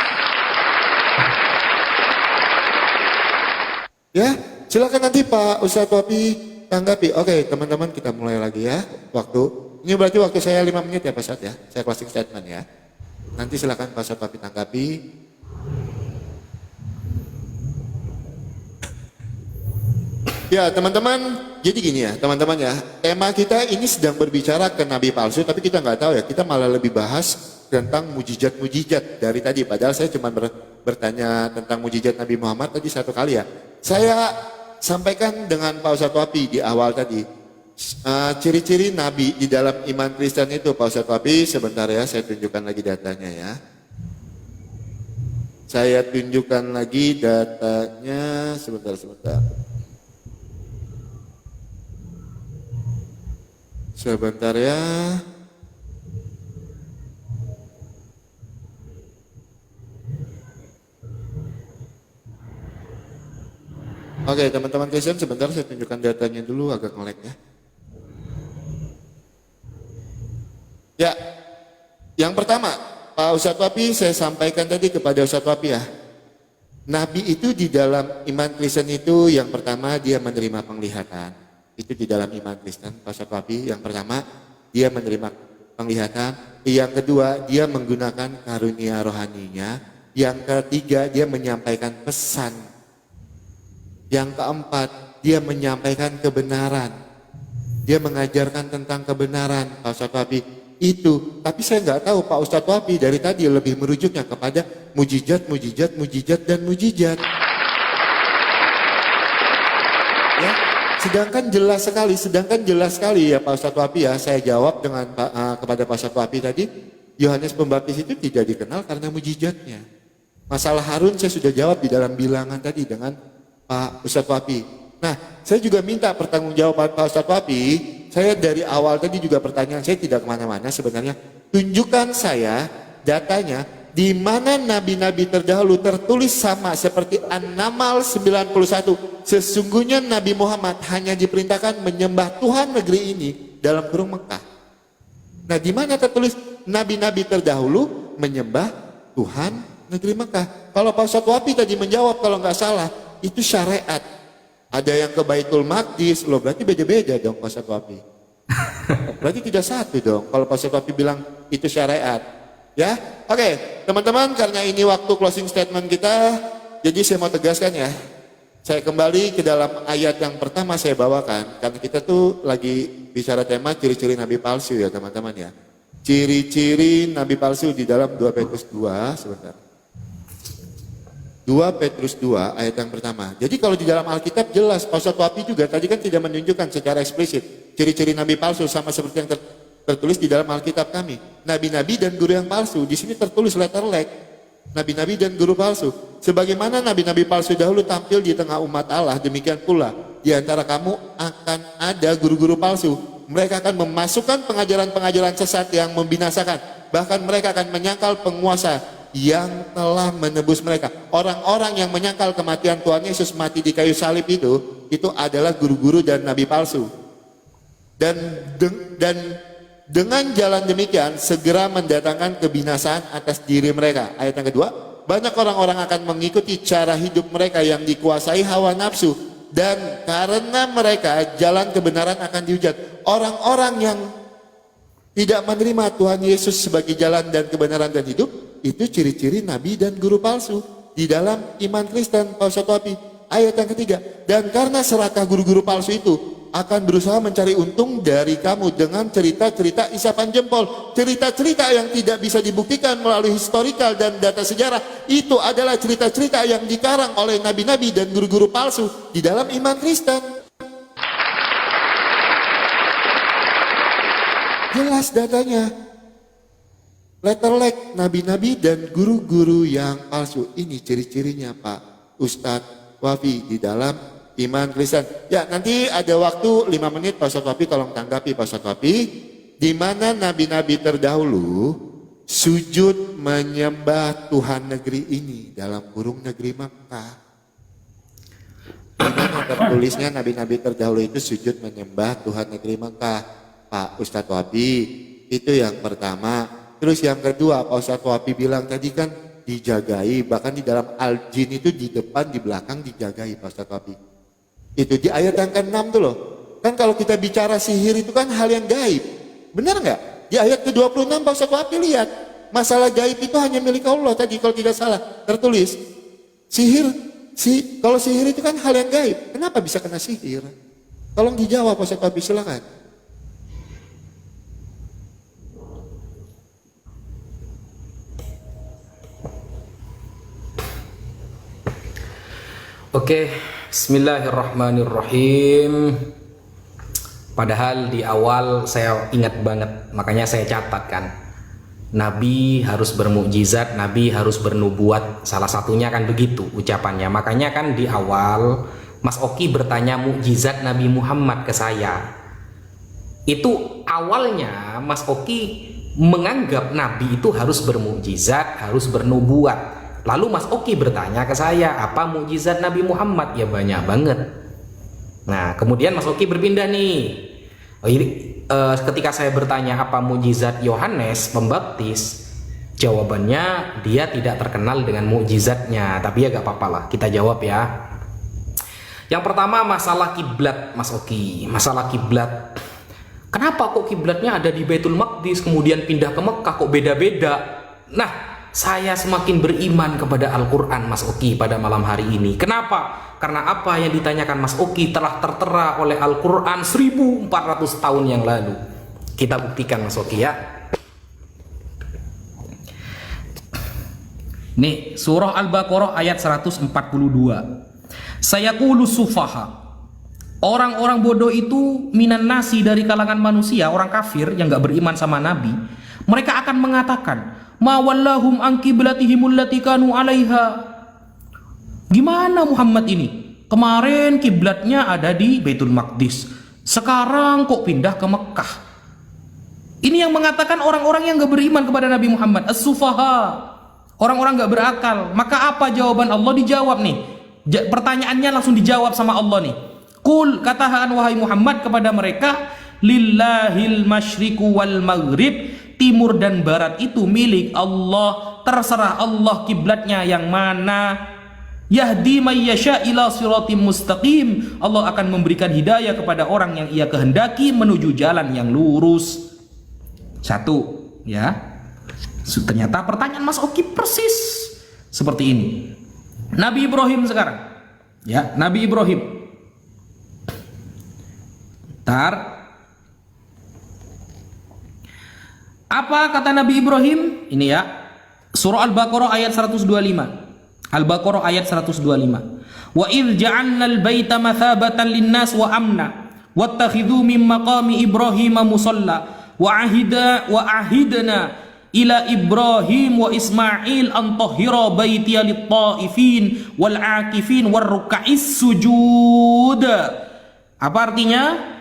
Ya, silakan nanti Pak Ustadz Wapi tanggapi. Oke, teman-teman, kita mulai lagi ya. Waktu. Ini berarti waktu saya 5 menit ya Pak Ustadz ya. Saya closing statement ya. Nanti silakan Pak Ustadz Wapi tanggapi. Ya teman-teman, jadi gini ya teman-teman ya, tema kita ini sedang berbicara ke nabi palsu, tapi kita nggak tahu ya, kita malah lebih bahas tentang mujizat-mujizat dari tadi, padahal saya cuma bertanya tentang mujizat Nabi Muhammad tadi 1 kali ya. Saya sampaikan dengan Pak Ustadz Wapi di awal tadi, ciri-ciri nabi di dalam iman Kristen itu. Pak Ustadz Wapi sebentar ya, saya tunjukkan lagi datanya ya. Saya tunjukkan lagi datanya, sebentar. Sebentar ya. Oke teman-teman Kristen, sebentar saya tunjukkan datanya dulu, agak nge-lag ya. Ya, yang pertama Pak Ustadz Wapi saya sampaikan tadi kepada Ustadz Wapi ya. Nabi itu di dalam iman Kristen itu yang pertama dia menerima penglihatan. Itu di dalam iman Kristen, Pak Ustadz Wapi. Yang pertama, dia menerima penglihatan. Yang kedua, dia menggunakan karunia rohaninya. Yang ketiga, dia menyampaikan pesan. Yang keempat, dia menyampaikan kebenaran. Dia mengajarkan tentang kebenaran, Pak Ustadz Wapi. Itu, tapi saya nggak tahu Pak Ustadz Wapi dari tadi lebih merujuknya kepada mujizat, dan mujizat. Ya. Sedangkan jelas sekali ya Pak Ustadz Wapi ya, saya jawab dengan kepada Pak Ustadz Wapi tadi, Yohanes Pembaptis itu tidak dikenal karena mujizatnya. Masalah Harun saya sudah jawab di dalam bilangan tadi dengan Pak Ustadz Wapi. Nah, saya juga minta pertanggungjawaban Pak Ustadz Wapi. Saya dari awal tadi juga pertanyaan saya tidak kemana-mana sebenarnya. Tunjukkan saya datanya di mana nabi-nabi terdahulu tertulis sama seperti An-Naml 91. Sesungguhnya Nabi Muhammad hanya diperintahkan menyembah Tuhan negeri ini dalam kurung Mekah. Nah, di mana tertulis nabi-nabi terdahulu menyembah Tuhan negeri Mekah? Kalau Pak Ustadz Wapi tadi menjawab kalau nggak salah itu syariat. Ada yang ke Baitul Maqdis, loh berarti beda-beda dong Pak Ustadz Wapi. Berarti tidak satu dong kalau Pak Ustadz Wapi bilang itu syariat. Ya, oke, teman-teman, karena ini waktu closing statement kita, jadi saya mau tegaskan ya. Saya kembali ke dalam ayat yang pertama saya bawakan, karena kita tuh lagi bicara tema ciri-ciri nabi palsu ya teman-teman ya. Ciri-ciri nabi palsu di dalam 2 Petrus 2, sebentar. 2 Petrus 2 ayat yang pertama. Jadi kalau di dalam Alkitab jelas, Pak Ustadz Wapi juga tadi kan tidak menunjukkan secara eksplisit ciri-ciri nabi palsu sama seperti yang tertulis di dalam Alkitab kami. Nabi-nabi dan guru yang palsu. Di sini tertulis letter leg. Nabi-nabi dan guru palsu. Sebagaimana nabi-nabi palsu dahulu tampil di tengah umat Allah, demikian pula di antara kamu akan ada guru-guru palsu. Mereka akan memasukkan pengajaran-pengajaran sesat yang membinasakan. Bahkan mereka akan menyangkal penguasa yang telah menebus mereka. Orang-orang yang menyangkal kematian Tuhan Yesus mati di kayu salib itu adalah guru-guru dan nabi palsu. Dan dengan jalan demikian segera mendatangkan kebinasaan atas diri mereka. Ayat yang kedua, banyak orang-orang akan mengikuti cara hidup mereka yang dikuasai hawa nafsu, dan karena mereka jalan kebenaran akan dihujat. Orang-orang yang tidak menerima Tuhan Yesus sebagai jalan dan kebenaran dan hidup, itu ciri-ciri nabi dan guru palsu di dalam iman Kristen. Pak Ustadz Wapi, ayat yang ketiga, dan karena serakah guru-guru palsu itu akan berusaha mencari untung dari kamu dengan cerita-cerita isapan jempol, cerita-cerita yang tidak bisa dibuktikan melalui historikal dan data sejarah. Itu adalah cerita-cerita yang dikarang oleh nabi-nabi dan guru-guru palsu di dalam iman Kristen. Jelas datanya. Letterlek nabi-nabi dan guru-guru yang palsu. Ini ciri-cirinya Pak Ustadz Wafi di dalam iman Kristen. Ya, nanti ada waktu 5 menit Pak Ustadz Wafi, tolong tanggapi Pak Ustadz Wafi. Di mana nabi-nabi terdahulu sujud menyembah Tuhan negeri ini, dalam kurung negeri Makkah. Di mana tertulisnya nabi-nabi terdahulu itu sujud menyembah Tuhan negeri Makkah, Pak Ustadz Wafi. Itu yang pertama. Terus yang kedua, Pak Ustadz Wafi bilang tadi kan dijagai, bahkan di dalam Al-Jin itu di depan, di belakang dijagai Pak Ustadz Wafi. Itu di ayat yang ke-6 tuh loh. Kan kalau kita bicara sihir itu kan hal yang gaib. Benar nggak? Di ayat ke-26 Pak Ustadz Wafi lihat, masalah gaib itu hanya milik Allah tadi kalau tidak salah tertulis. Kalau sihir itu kan hal yang gaib. Kenapa bisa kena sihir? Tolong dijawab Pak Ustadz Wafi, silakan. Oke, bismillahirrahmanirrahim. Padahal di awal saya ingat banget, makanya saya catatkan. Nabi harus bermukjizat, Nabi harus bernubuat. Salah satunya kan begitu ucapannya. Makanya kan di awal Mas Oki bertanya mukjizat Nabi Muhammad ke saya. Itu awalnya Mas Oki menganggap Nabi itu harus bermukjizat, harus bernubuat. Lalu Mas Oki bertanya ke saya, apa mukjizat Nabi Muhammad? Ya banyak banget. Nah, kemudian Mas Oki berpindah nih. Ketika saya bertanya apa mukjizat Yohanes Pembaptis, jawabannya dia tidak terkenal dengan mukjizatnya. Tapi ya gak apa-apa lah, kita jawab ya. Yang pertama masalah kiblat, Mas Oki. Masalah kiblat. Kenapa kok kiblatnya ada di Baitul Maqdis kemudian pindah ke Mekah kok beda-beda? Nah, saya semakin beriman kepada Al-Quran Mas Oki pada malam hari ini. Kenapa? Karena apa yang ditanyakan Mas Oki telah tertera oleh Al-Quran 1400 tahun yang lalu. Kita buktikan Mas Oki ya. Nih, surah Al-Baqarah ayat 142. Sayaqulu sufaha. Orang-orang bodoh itu minan nasi, dari kalangan manusia, orang kafir yang gak beriman sama Nabi. Mereka akan mengatakan, ma wallahum an qiblatihimul lati kanu 'alaiha. Gimana Muhammad ini? Kemarin kiblatnya ada di Baitul Maqdis. Sekarang kok pindah ke Mekah? Ini yang mengatakan orang-orang yang gak beriman kepada Nabi Muhammad, as-sufaha. Orang-orang gak berakal. Maka apa jawaban Allah? Dijawab nih. Pertanyaannya langsung dijawab sama Allah nih. Qul, katakan wahai Muhammad kepada mereka, lillahil masyriqu wal maghrib. Timur dan barat itu milik Allah, terserah Allah kiblatnya yang mana. Yahdi may yasha ila siratim mustaqim. Allah akan memberikan hidayah kepada orang yang Ia kehendaki menuju jalan yang lurus. Satu, ya. Ternyata pertanyaan Mas Oki persis seperti ini. Nabi Ibrahim sekarang. Ya, Nabi Ibrahim. Apa kata Nabi Ibrahim? Ini ya. Surah Al-Baqarah ayat 125. Al-Baqarah ayat 125. Wa idh ja'alna al-baita mathabatan lin-nas wa amna wattakhidhu min maqami Ibrahim musalla wa ahidna ila Ibrahim wa Ismail an tahhira baitiya lit-taifin wal 'akifin war ruk'is sujud. Apa artinya?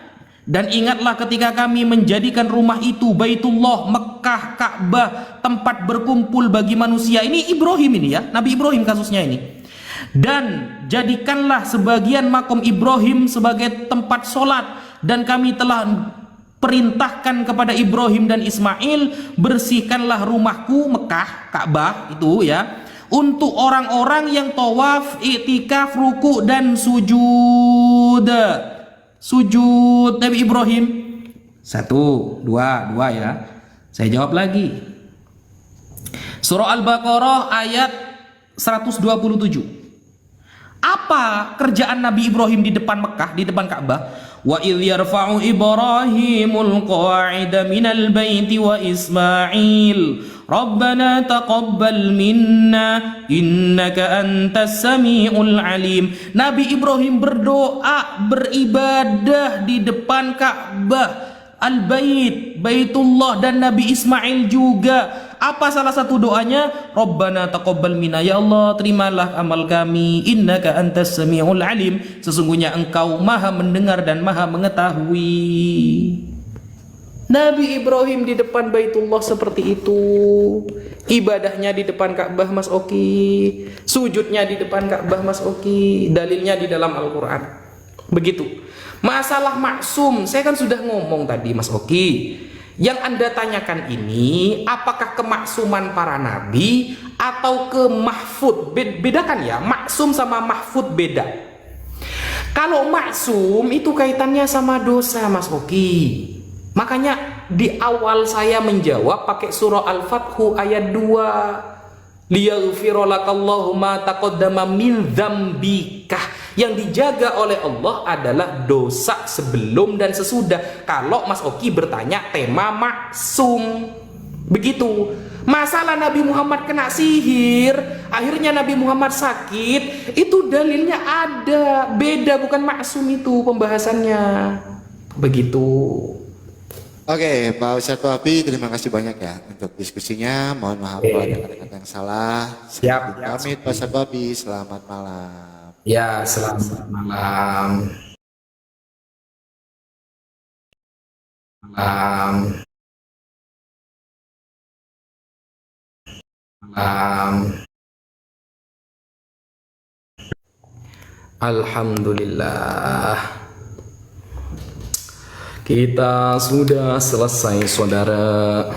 Dan ingatlah ketika kami menjadikan rumah itu, Baitullah, Mekah, Ka'bah, tempat berkumpul bagi manusia. Ini Ibrahim ini ya, Nabi Ibrahim kasusnya ini. Dan jadikanlah sebagian makom Ibrahim sebagai tempat sholat. Dan kami telah perintahkan kepada Ibrahim dan Ismail, bersihkanlah rumahku, Mekah, Ka'bah itu ya, untuk orang-orang yang tawaf, i'tikaf, ruku dan sujud. Sujud Nabi Ibrahim. 1, 2 ya. Saya jawab lagi. Surah Al-Baqarah ayat 127. Apa kerjaan Nabi Ibrahim di depan Mekah, di depan Ka'bah? Wa idh yarfa'u Ibrahimul qawa'ida minal baiti wa Ismail Rabbana taqabbal minna innaka antas sami'ul alim. Nabi Ibrahim berdoa, beribadah di depan Ka'bah Al-Bait, Baitullah, dan Nabi Ismail juga. Apa salah satu doanya? Rabbana taqabbal minna, ya Allah terimalah amal kami, innaka antas sami'ul alim, sesungguhnya engkau maha mendengar dan maha mengetahui. Nabi Ibrahim di depan Baitullah seperti itu, ibadahnya di depan Ka'bah Mas Oki, sujudnya di depan Ka'bah Mas Oki, dalilnya di dalam Al-Quran. Begitu. Masalah maksum, saya kan sudah ngomong tadi Mas Oki. Yang Anda tanyakan ini, apakah kemaksuman para nabi atau ke mahfud? Bedakan ya, maksum sama mahfud beda. Kalau maksum itu kaitannya sama dosa Mas Oki. Makanya di awal saya menjawab pakai surah Al-Fathu ayat 2. Liyaghfira lakallahu ma taqaddama min dzambika. Yang dijaga oleh Allah adalah dosa sebelum dan sesudah. Kalau Mas Oki bertanya tema maksum, begitu. Masalah Nabi Muhammad kena sihir, akhirnya Nabi Muhammad sakit, itu dalilnya ada. Beda, bukan maksum itu pembahasannya. Begitu. Oke, Pak Ustadz Wafi, terima kasih banyak ya untuk diskusinya. Mohon maaf kalau ada kata-kata yang salah. Siap. Pamit Pak Ustadz Wafi, selamat malam. Ya, selamat malam. Alhamdulillah, kita sudah selesai saudara.